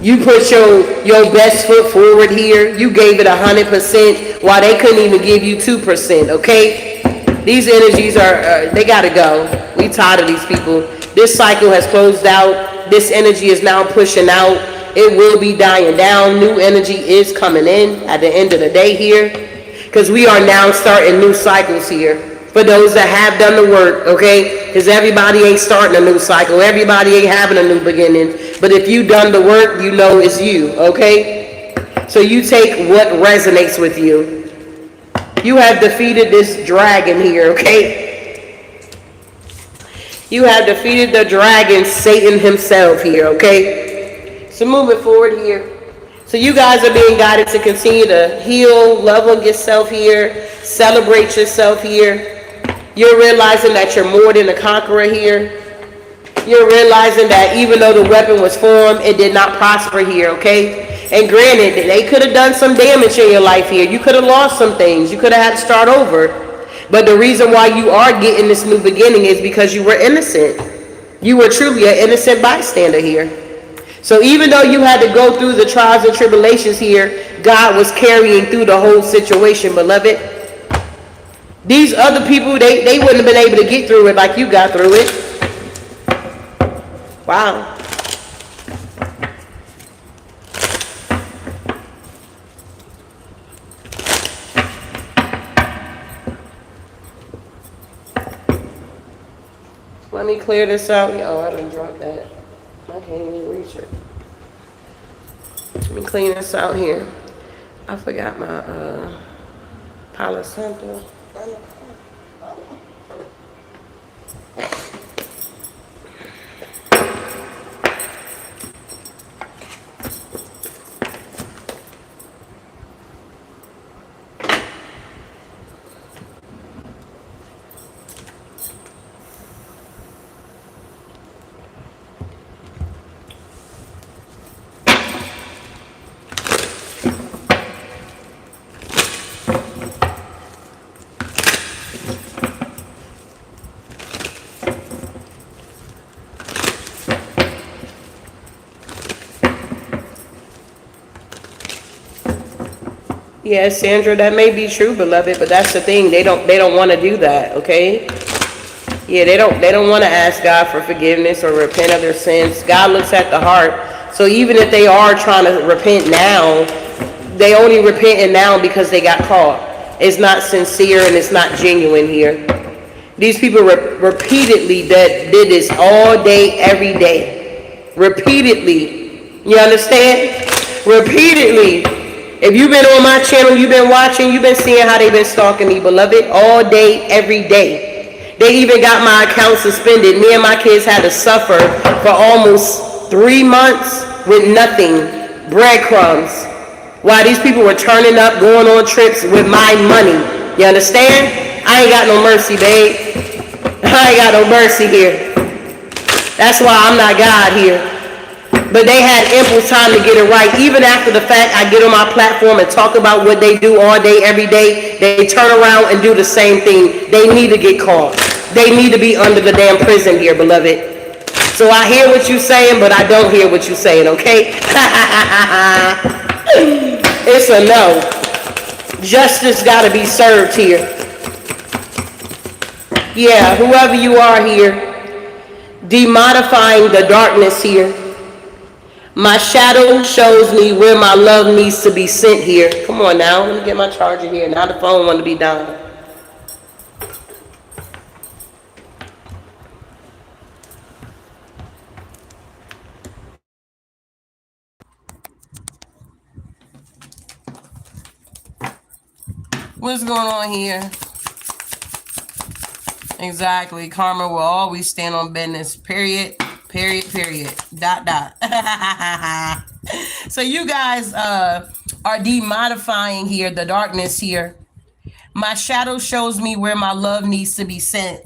Speaker 1: You put your best foot forward here. You gave it 100% while they couldn't even give you 2%, okay? These energies are, they gotta go. We tired of these people. This cycle has closed out. This energy is now pushing out. It will be dying down. New energy is coming in at the end of the day here. Because we are now starting new cycles here. For those that have done the work, okay? Because everybody ain't starting a new cycle. Everybody ain't having a new beginning. But if you done the work, you know it's you, okay? So you take what resonates with you. You have defeated this dragon here, okay? You have defeated the dragon, Satan himself here, okay? So moving forward here. So you guys are being guided to continue to heal, love on yourself here, celebrate yourself here. You're realizing that you're more than a conqueror here. You're realizing that even though the weapon was formed, it did not prosper here, okay? And granted, they could have done some damage in your life here. You could have lost some things. You could have had to start over. But the reason why you are getting this new beginning is because you were innocent. You were truly an innocent bystander here. So even though you had to go through the trials and tribulations here, God was carrying through the whole situation, beloved. These other people, they wouldn't have been able to get through it like you got through it. Wow. Let me clear this out. Oh, I didn't drop that. I can't even reach it. Let me clean this out here. I forgot my Palo Santo. Yeah, Sandra, that may be true, beloved, but that's the thing. They don't want to do that, okay? Yeah, they don't want to ask God for forgiveness or repent of their sins. God looks at the heart. So even if they are trying to repent now, they only repenting now because they got caught. It's not sincere and it's not genuine here. These people repeatedly did this all day, every day. Repeatedly. You understand? Repeatedly. If you've been on my channel, you've been watching, you've been seeing how they've been stalking me, beloved, all day, every day. They even got my account suspended. Me and my kids had to suffer for almost 3 months with nothing, breadcrumbs, while these people were turning up, going on trips with my money. You understand? I ain't got no mercy, babe. I ain't got no mercy here. That's why I'm not God here. But they had ample time to get it right. Even after the fact, I get on my platform and talk about what they do all day, every day. They turn around and do the same thing. They need to get caught. They need to be under the damn prison here, beloved. So I hear what you're saying, but I don't hear what you're saying, okay? It's a no. Justice got to be served here. Yeah, whoever you are here, demodifying the darkness here. My shadow shows me where my love needs to be sent here. Come on now, let me get my charger here. Now the phone want to be down. What's going on here? Exactly. Karma will always stand on business. Period. Period. Period. Dot. So you guys are demodifying here the darkness here. My shadow shows me where my love needs to be sent.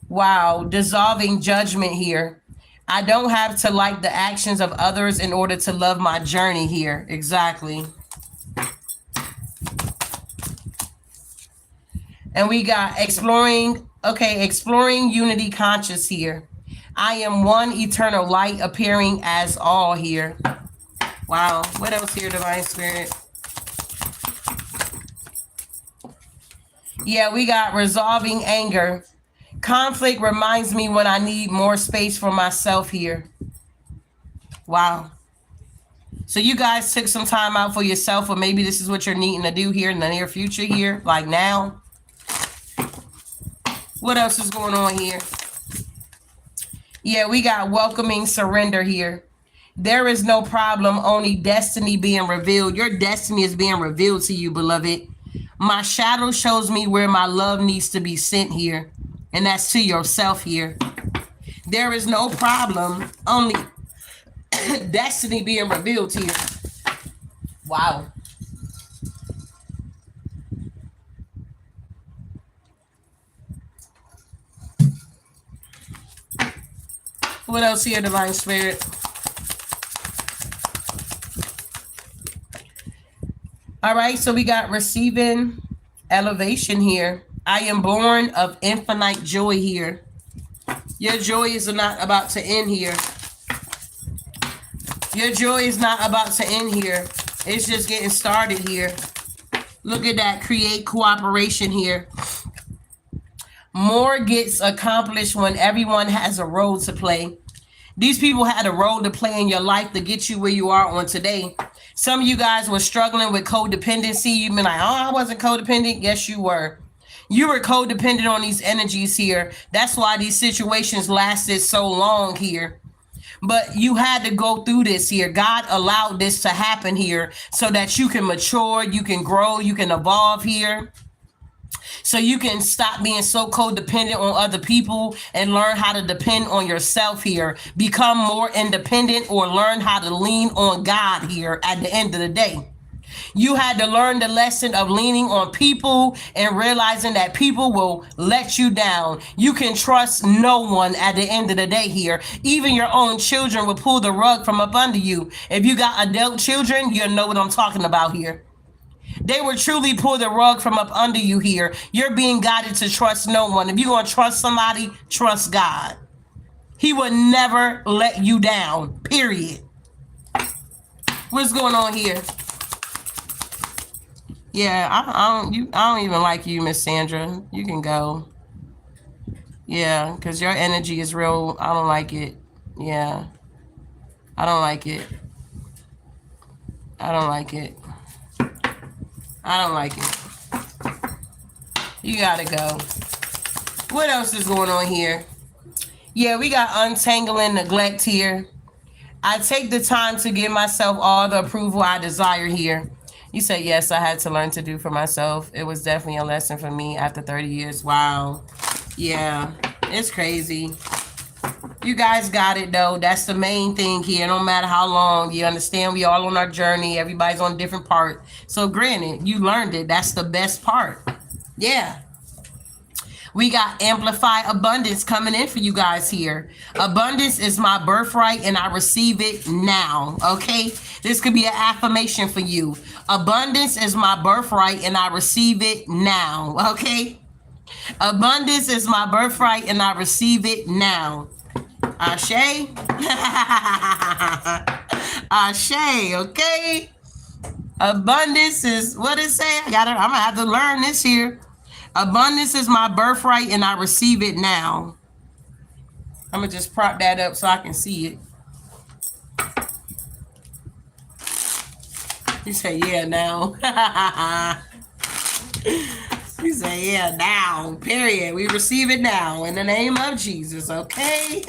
Speaker 1: Wow. Dissolving judgment here. I don't have to like the actions of others in order to love my journey here. Exactly. And we got exploring unity conscious here. I am one eternal light appearing as all here. Wow. What else here, Divine Spirit? Yeah, we got resolving anger. Conflict reminds me when I need more space for myself here. Wow. So you guys took some time out for yourself, or maybe this is what you're needing to do here in the near future here, like now. What else is going on here? Yeah, we got welcoming surrender here. There is no problem, only destiny being revealed. Your destiny is being revealed to you, beloved. My shadow shows me where my love needs to be sent here. And that's to yourself here. There is no problem, only destiny being revealed to you. Wow. What else here, Divine Spirit? All right, so we got receiving elevation here. I am born of infinite joy here. Your joy is not about to end here. Your joy is not about to end here. It's just getting started here. Look at that. Create cooperation here. More gets accomplished when everyone has a role to play. These people had a role to play in your life to get you where you are on today. Some of you guys were struggling with codependency. You've been like, oh, I wasn't codependent. Yes, you were. You were codependent on these energies here. That's why these situations lasted so long here. But you had to go through this here. God allowed this to happen here so that you can mature, you can grow, you can evolve here. So you can stop being so codependent on other people and learn how to depend on yourself here. Become more independent or learn how to lean on God here at the end of the day. You had to learn the lesson of leaning on people and realizing that people will let you down. You can trust no one at the end of the day here. Even your own children will pull the rug from up under you. If you got adult children, you'll know what I'm talking about here. They will truly pull the rug from up under you here. You're being guided to trust no one. If you're going to trust somebody, trust God. He will never let you down, period. What's going on here? Yeah, I don't even like you, Miss Sandra. You can go. Yeah, because your energy is real. I don't like it. Yeah. I don't like it. I don't like it. I don't like it. You gotta go. What else is going on here? Yeah, we got untangling neglect here. I take the time to give myself all the approval I desire here. You said, yes, I had to learn to do for myself. It was definitely a lesson for me after 30 years. Wow. Yeah, it's crazy. You guys got it, though. That's the main thing here. No matter how long, you understand we all on our journey. Everybody's on a different part. So granted, you learned it. That's the best part. Yeah. We got amplify abundance coming in for you guys here. Abundance is my birthright and I receive it now. Okay. This could be an affirmation for you. Abundance is my birthright and I receive it now. Okay. Abundance is my birthright and I receive it now. Ashe. Ashe. Okay. Abundance is what it say. I'm gonna have to learn this here. Abundance is my birthright and I receive it now. I'm going to just prop that up so I can see it. You say, yeah, now. You say, yeah, now, period. We receive it now in the name of Jesus, okay?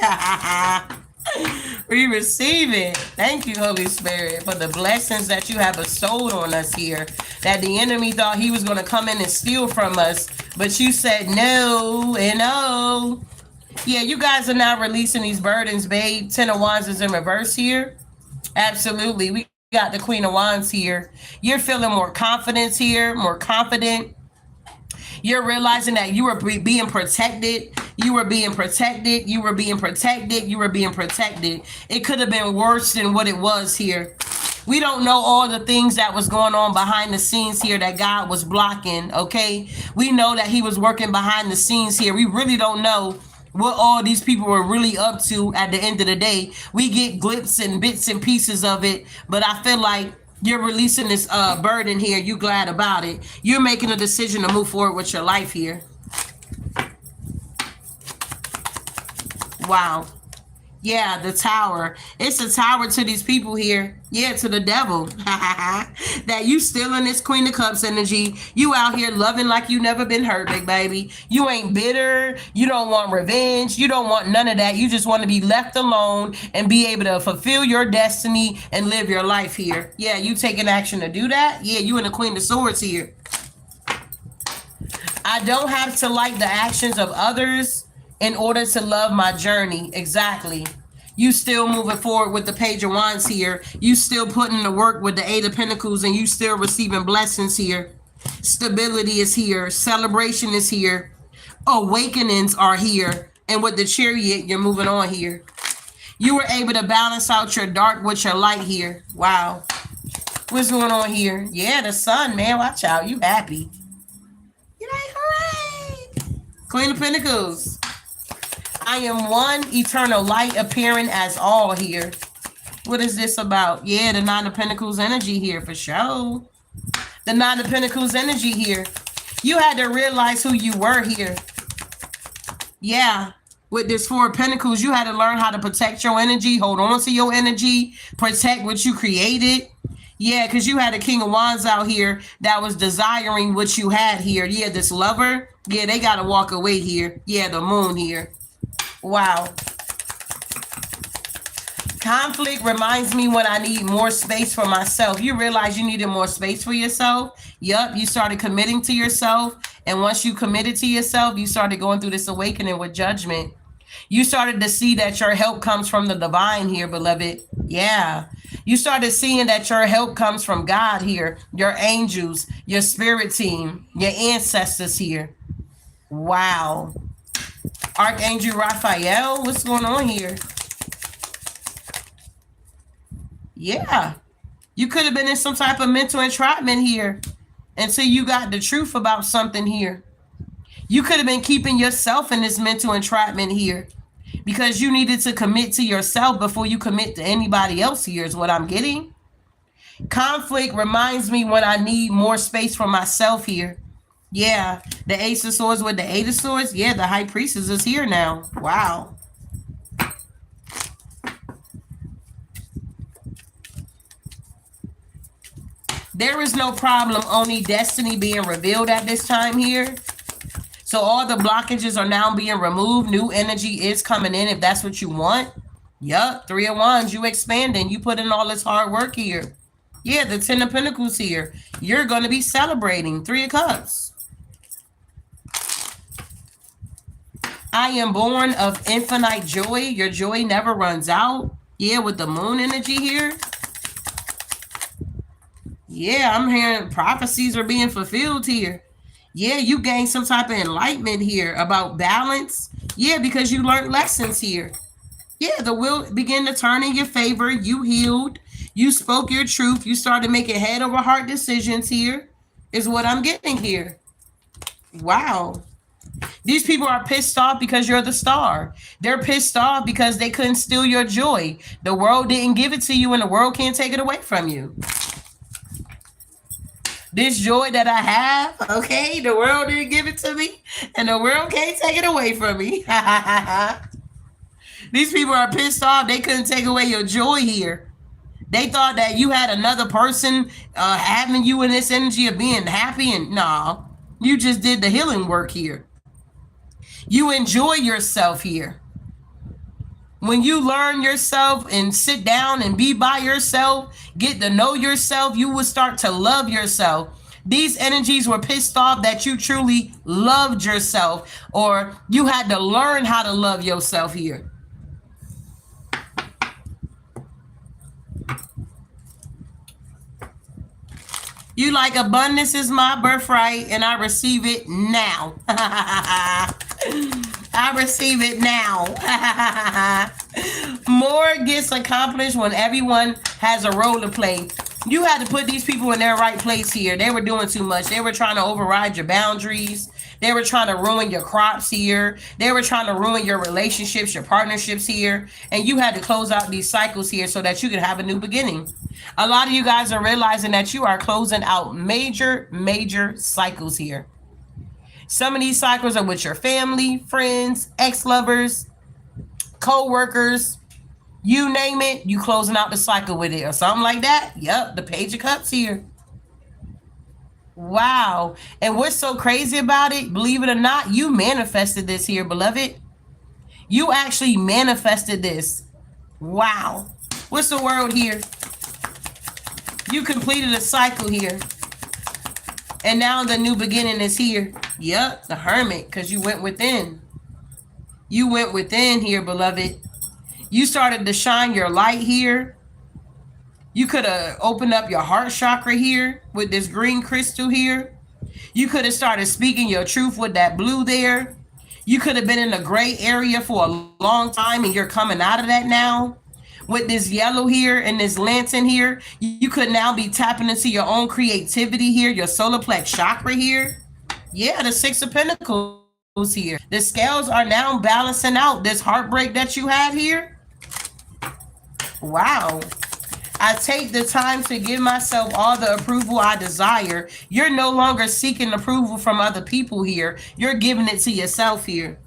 Speaker 1: We receive it. Thank you, Holy Spirit, for the blessings that you have bestowed on us here. That the enemy thought he was going to come in and steal from us, but you said no and no. Yeah, you guys are now releasing these burdens, babe. 10 of Wands is in reverse here. Absolutely. We got the Queen of Wands here. You're feeling more confidence here, more confident. You're realizing that you were being protected. You were being protected. You were being protected. You were being protected. It could have been worse than what it was here. We don't know all the things that was going on behind the scenes here that God was blocking, okay? We know that he was working behind the scenes here. We really don't know what all these people were really up to at the end of the day. We get glimpses and bits and pieces of it, but I feel like you're releasing this burden here. You glad about it. You're making a decision to move forward with your life here. Wow. Yeah, the tower. It's a tower to these people here. Yeah, to the devil. That you still in this Queen of Cups energy. You out here loving like you never been hurt, big baby. You ain't bitter. You don't want revenge. You don't want none of that. You just want to be left alone and be able to fulfill your destiny and live your life here. Yeah, you taking action to do that. Yeah, you in the Queen of Swords here. I don't have to like the actions of others in order to love my journey. Exactly. You still moving forward with the Page of Wands here. You still putting the work with the Eight of Pentacles and you still receiving blessings here. Stability is here. Celebration is here. Awakenings are here. And with the Chariot, you're moving on here. You were able to balance out your dark with your light here. Wow. What's going on here? Yeah, the sun, man. Watch out. You happy. You're like, hooray. Queen of Pentacles. I am one eternal light appearing as all here. What is this about? Yeah, the Nine of Pentacles energy here for sure. The Nine of Pentacles energy here. You had to realize who you were here. Yeah. With this Four of Pentacles, you had to learn how to protect your energy, hold on to your energy, protect what you created. Yeah, because you had a King of Wands out here that was desiring what you had here. Yeah, this lover. Yeah, they got to walk away here. Yeah, the Moon here. Wow. Conflict reminds me when I need more space for myself. You realize you needed more space for yourself. Yup, you started committing to yourself. And once you committed to yourself, you started going through this awakening with judgment. You started to see that your help comes from the divine here, beloved. Yeah. You started seeing that your help comes from God here, your angels, your spirit team, your ancestors here. Wow. Archangel Raphael, what's going on here? Yeah. You could have been in some type of mental entrapment here until you got the truth about something here. You could have been keeping yourself in this mental entrapment here because you needed to commit to yourself before you commit to anybody else here is what I'm getting. Conflict reminds me when I need more space for myself here. Yeah, the Ace of Swords with the Eight of Swords. Yeah, the High Priestess is here now. Wow. There is no problem, only destiny being revealed at this time here. So all the blockages are now being removed. New energy is coming in if that's what you want. Yup, Three of Wands, you expanding. You put in all this hard work here. Yeah, the Ten of Pentacles here. You're going to be celebrating. Three of Cups. I am born of infinite joy. Your joy never runs out. Yeah, with the Moon energy here. Yeah, I'm hearing prophecies are being fulfilled here. Yeah, you gained some type of enlightenment here about balance. Yeah, because you learned lessons here. Yeah, the will began to turn in your favor. You healed. You spoke your truth. You started making head over heart decisions here, is what I'm getting here. Wow. These people are pissed off because you're the star. They're pissed off because they couldn't steal your joy. The world didn't give it to you and the world can't take it away from you. This joy that I have, okay, the world didn't give it to me and the world can't take it away from me. These people are pissed off. They couldn't take away your joy here. They thought that you had another person having you in this energy of being happy, and no, you just did the healing work here. You enjoy yourself here. When you learn yourself and sit down and be by yourself, get to know yourself, you will start to love yourself. These energies were pissed off that you truly loved yourself, or you had to learn how to love yourself here. You like abundance is my birthright and I receive it now. I receive it now. More gets accomplished when everyone has a role to play. You had to put these people in their right place here. They were doing too much. They were trying to override your boundaries. They were trying to ruin your crops here. They were trying to ruin your relationships, your partnerships here. And you had to close out these cycles here so that you could have a new beginning. A lot of you guys are realizing that you are closing out major cycles here. Some of these cycles are with your family, friends, ex-lovers, co-workers, you name it, you closing out the cycle with it or something like that. Yep, the Page of Cups here. Wow. And what's so crazy about it, believe it or not, you manifested this here, beloved. You actually manifested this. Wow. What's the word here? You completed a cycle here. And now the new beginning is here. Yep, the Hermit, because you went within. You went within here, beloved. You started to shine your light here. You could have opened up your heart chakra here with this green crystal here. You could have started speaking your truth with that blue there. You could have been in a gray area for a long time and you're coming out of that now. With this yellow here and this lantern here, you could now be tapping into your own creativity here, your solar plex chakra here. Yeah, the Six of Pentacles here. The scales are now balancing out this heartbreak that you have here. Wow. I take the time to give myself all the approval I desire. You're no longer seeking approval from other people here. You're giving it to yourself here.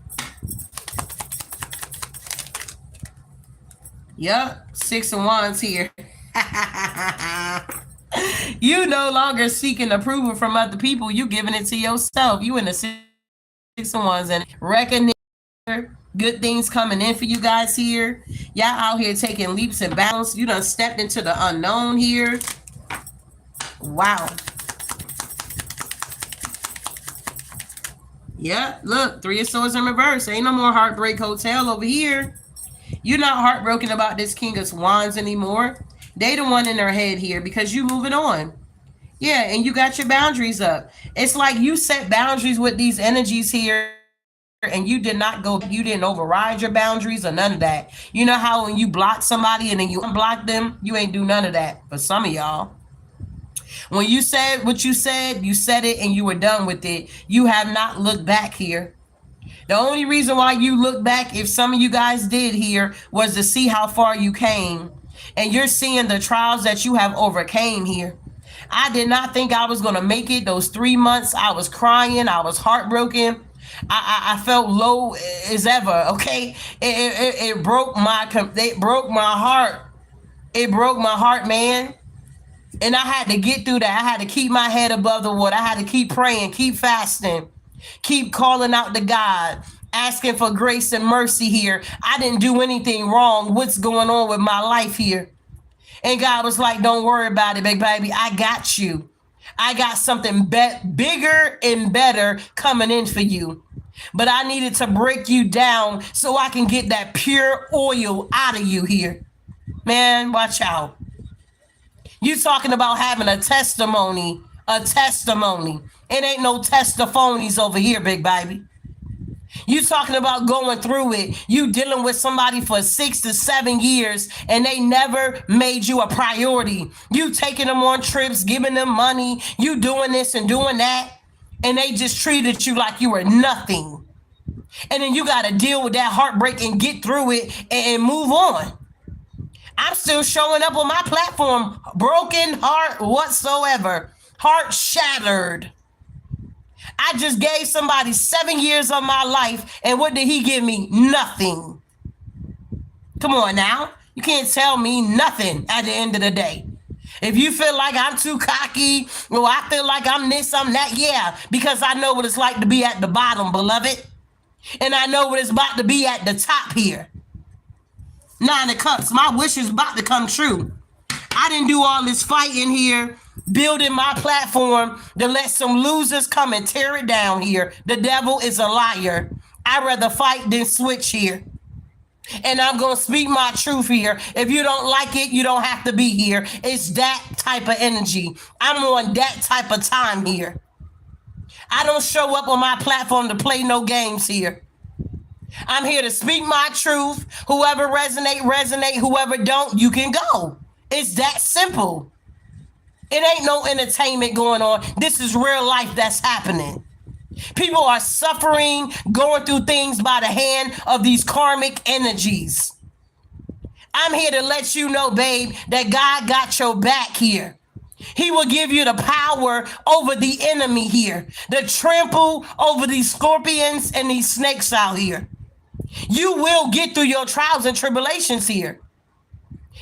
Speaker 1: Yep, 6 of Wands here. You no longer seeking approval from other people. You giving it to yourself. You in the 6 of Wands and recognition. Good things coming in for you guys here. Y'all out here taking leaps and bounds. You done stepped into the unknown here. Wow. Yeah, look, 3 of Swords in reverse. Ain't no more Heartbreak Hotel over here. You're not heartbroken about this King of Wands anymore. They the one in their head here because you moving on. Yeah, and you got your boundaries up. It's like you set boundaries with these energies here and you did not go, you didn't override your boundaries or none of that. You know how when you block somebody and then you unblock them, you ain't do none of that. For some of y'all, when you said what you said it and you were done with it. You have not looked back here. The only reason why you look back, if some of you guys did here, was to see how far you came. And you're seeing the trials that you have overcame here. I did not think I was going to make it. Those 3 months, I was crying. I was heartbroken. I felt low as ever. Okay, it broke my heart. It broke my heart, man. And I had to get through that. I had to keep my head above the water. I had to keep praying, keep fasting, keep calling out to God, asking for grace and mercy here. I didn't do anything wrong. What's going on with my life here? And God was like, don't worry about it, big baby. I got you. I got something bigger and better coming in for you. But I needed to break you down so I can get that pure oil out of you here. Man, watch out. You talking about having a testimony. It ain't no testimonies over here, big baby. You talking about going through it. You dealing with somebody for 6 to 7 years and they never made you a priority. You taking them on trips, giving them money. You doing this and doing that. And they just treated you like you were nothing. And then you got to deal with that heartbreak and get through it and move on. I'm still showing up on my platform. Broken heart whatsoever. Heart shattered. I just gave somebody 7 years of my life, and what did he give me? Nothing. Come on now. You can't tell me nothing at the end of the day. If you feel like I'm too cocky, or I feel like I'm this, I'm that, yeah, because I know what it's like to be at the bottom, beloved. And I know what it's about to be at the top here. 9 of Cups. My wish is about to come true. I didn't do all this fighting here, building my platform to let some losers come and tear it down here. The devil is a liar. I'd rather fight than switch here. And I'm going to speak my truth here. If you don't like it, you don't have to be here. It's that type of energy. I'm on that type of time here. I don't show up on my platform to play no games here. I'm here to speak my truth. Whoever resonate. Whoever don't, you can go. It's that simple. It ain't no entertainment going on. This is real life that's happening. People are suffering, going through things by the hand of these karmic energies. I'm here to let you know, babe, that God got your back here. He will give you the power over the enemy here, to trample over these scorpions and these snakes out here. You will get through your trials and tribulations here.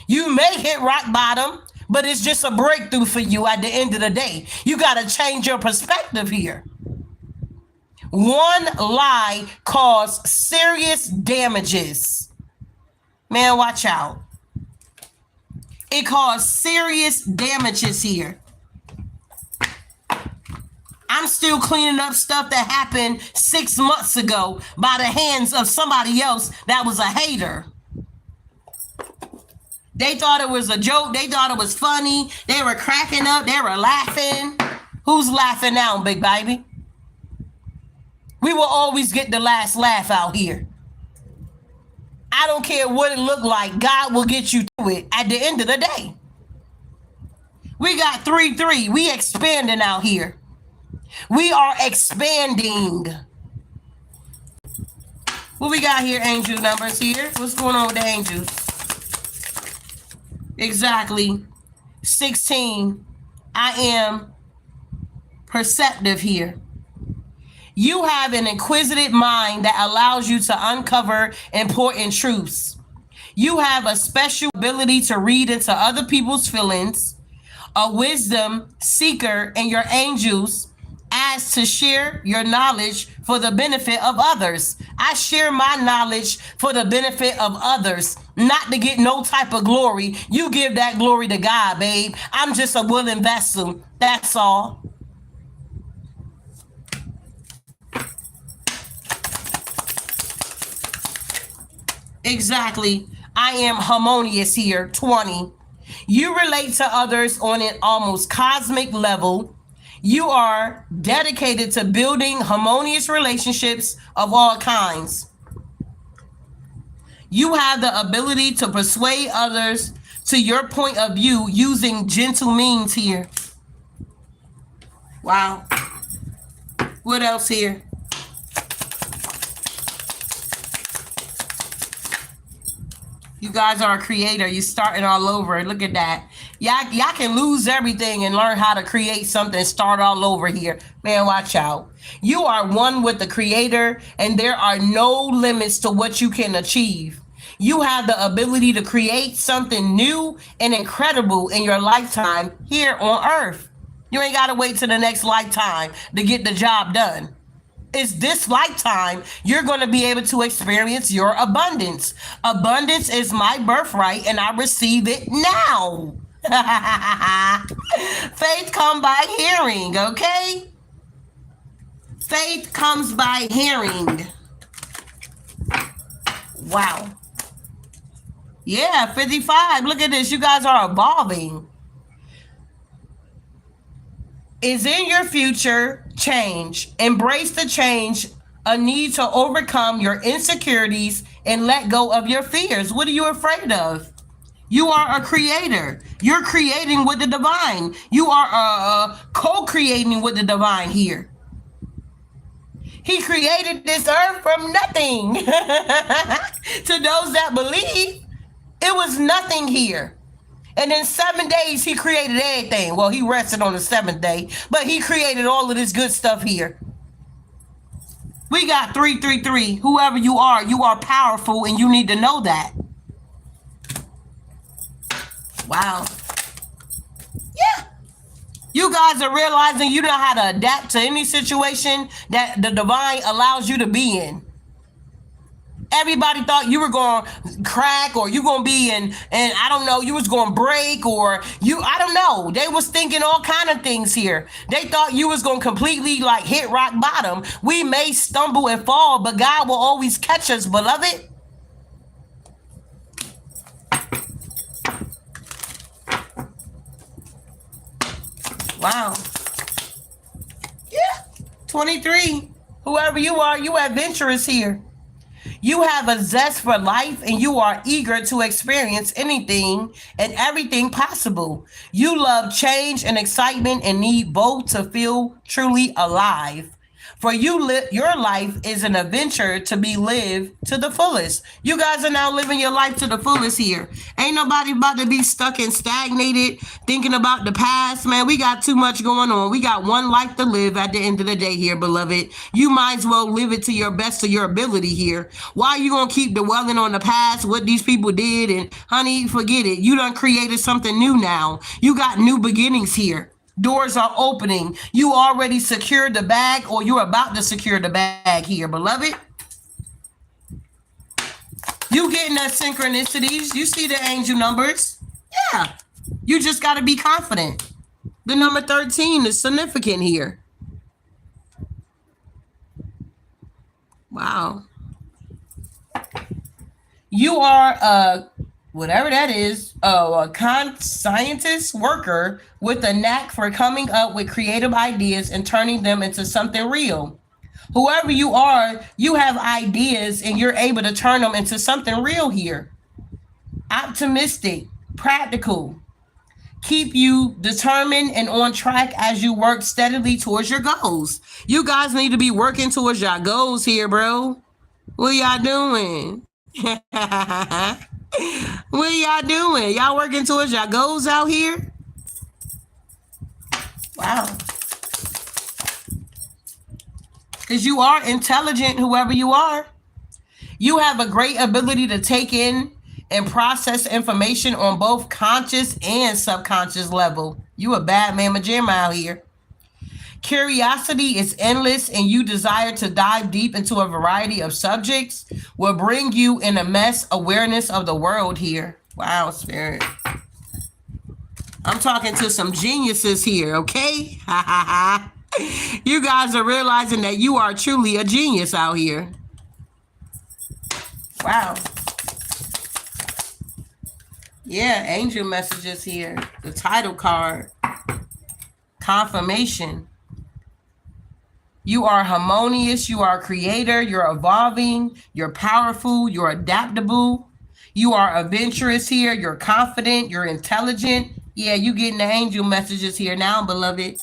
Speaker 1: You may hit rock bottom, but it's just a breakthrough for you at the end of the day. You got to change your perspective here. One lie caused serious damages. Man, watch out. It caused serious damages here. I'm still cleaning up stuff that happened 6 months ago by the hands of somebody else that was a hater. They thought it was a joke. They thought it was funny. They were cracking up. They were laughing. Who's laughing now, big baby? We will always get the last laugh out here. I don't care what it looked like. God will get you through it at the end of the day. We got 3-3. We expanding out here. We are expanding. What we got here, angel numbers here? What's going on with the angels? Exactly. 16. I am perceptive here. You have an inquisitive mind that allows you to uncover important truths. You have a special ability to read into other people's feelings, a wisdom seeker, and your angels as to share your knowledge for the benefit of others. I share my knowledge for the benefit of others, not to get no type of glory. You give that glory to God, babe. I'm just a willing vessel. That's all. Exactly. I am harmonious here. 20. You relate to others on an almost cosmic level. You are dedicated to building harmonious relationships of all kinds. You have the ability to persuade others to your point of view using gentle means here. Wow. What else here? You guys are a creator. You're starting all over. Look at that. Y'all can lose everything and learn how to create something, start all over here. Man, watch out. You are one with the creator, and there are no limits to what you can achieve. You have the ability to create something new and incredible in your lifetime here on earth. You ain't got to wait till the next lifetime to get the job done. It's this lifetime you're going to be able to experience your abundance. Abundance is my birthright, and I receive it now. Faith comes by hearing, okay? Faith comes by hearing. Wow. Yeah, 55. Look at this. You guys are evolving. Is in your future change. Embrace the change, a need to overcome your insecurities and let go of your fears. What are you afraid of? You are a creator. You're creating with the divine. You are co-creating with the divine here. He created this earth from nothing. To those that believe, it was nothing here. And in 7 days, he created everything. Well, he rested on the seventh day, but he created all of this good stuff here. We got 333. Whoever you are powerful, and you need to know that. Wow. Yeah. You guys are realizing you know how to adapt to any situation that the divine allows you to be in. Everybody thought you were going to crack, or you going to be in, and I don't know, you was going to break, or I don't know. They was thinking all kind of things here. They thought you was going to completely like hit rock bottom. We may stumble and fall, but God will always catch us, beloved. Wow. Yeah. 23. Whoever you are, you adventurous here. You have a zest for life, and you are eager to experience anything and everything possible. You love change and excitement and need both to feel truly alive. For you, your life is an adventure to be lived to the fullest. You guys are now living your life to the fullest here. Ain't nobody about to be stuck and stagnated thinking about the past, man. We got too much going on. We got one life to live at the end of the day here, beloved. You might as well live it to your best of your ability here. Why are you going to keep dwelling on the past, what these people did? And honey, forget it. You done created something new now. You got new beginnings here. Doors are opening. You already secured the bag, or you're about to secure the bag here, beloved. You getting that synchronicities. You see the angel numbers. Yeah. You just got to be confident. The number 13 is significant here. Wow. You are whatever that is, a scientist worker with a knack for coming up with creative ideas and turning them into something real. Whoever you are, you have ideas and you're able to turn them into something real here. Optimistic, practical, keep you determined and on track as you work steadily towards your goals. You guys need to be working towards your goals here, bro. What y'all doing? What y'all doing? Y'all working towards y'all goals out here? Wow. Because you are intelligent, whoever you are. You have a great ability to take in and process information on both conscious and subconscious level. You a bad man Gemini out here. Curiosity is endless, and you desire to dive deep into a variety of subjects will bring you in a mess awareness of the world here. Wow, Spirit. I'm talking to some geniuses here, okay? You guys are realizing that you are truly a genius out here. Wow. Yeah, angel messages here. The title card. Confirmation. You are harmonious, you are a creator, you're evolving, you're powerful, you're adaptable, you are adventurous here, you're confident, you're intelligent. Yeah, you getting the angel messages here now, beloved.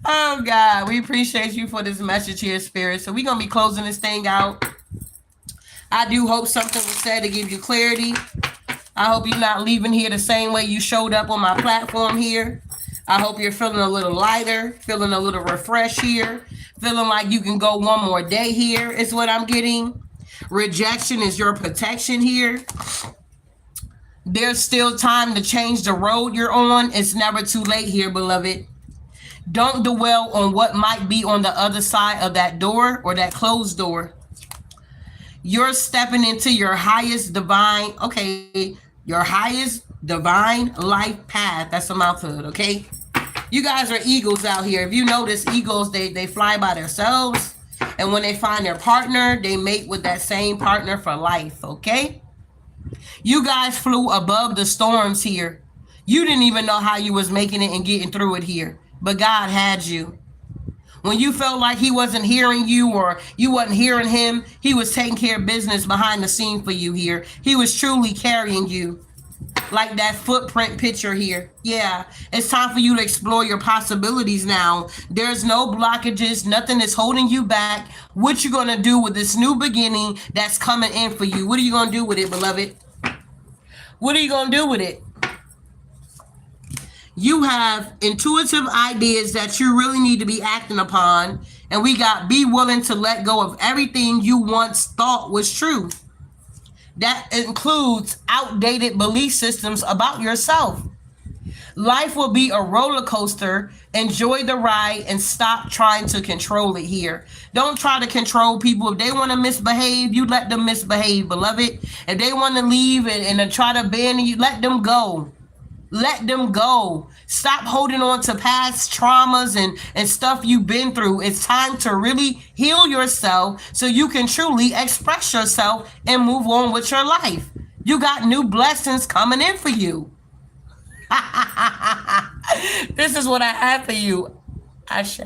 Speaker 1: Oh God, we appreciate you for this message here, Spirit. So we're gonna be closing this thing out. I do hope something was said to give you clarity. I hope you're not leaving here the same way you showed up on my platform here. I hope you're feeling a little lighter, feeling a little refreshed here, feeling like you can go one more day here is what I'm getting. Rejection is your protection here. There's still time to change the road you're on. It's never too late here, beloved. Don't dwell on what might be on the other side of that door or that closed door. You're stepping into your highest divine, your highest divine life path. That's a mouthful, okay? You guys are eagles out here. If you notice, eagles, they fly by themselves. And when they find their partner, they mate with that same partner for life, okay? You guys flew above the storms here. You didn't even know how you was making it and getting through it here. But God had you. When you felt like he wasn't hearing you or you wasn't hearing him, he was taking care of business behind the scene for you here. He was truly carrying you. Like that footprint picture here. Yeah, it's time for you to explore your possibilities now. There's no blockages. Nothing is holding you back. What you going to do with this new beginning that's coming in for you? What are you going to do with it, beloved? What are you going to do with it? You have intuitive ideas that you really need to be acting upon. And we got be willing to let go of everything you once thought was true. That includes outdated belief systems about yourself. Life will be a roller coaster. Enjoy the ride and stop trying to control it here. Don't try to control people. If they want to misbehave, you let them misbehave, beloved. If they want to leave and try to abandon you, let them go. Let them go. Stop holding on to past traumas and stuff you've been through. It's time to really heal yourself so you can truly express yourself and move on with your life. You got new blessings coming in for you. This is what I have for you, Ashe.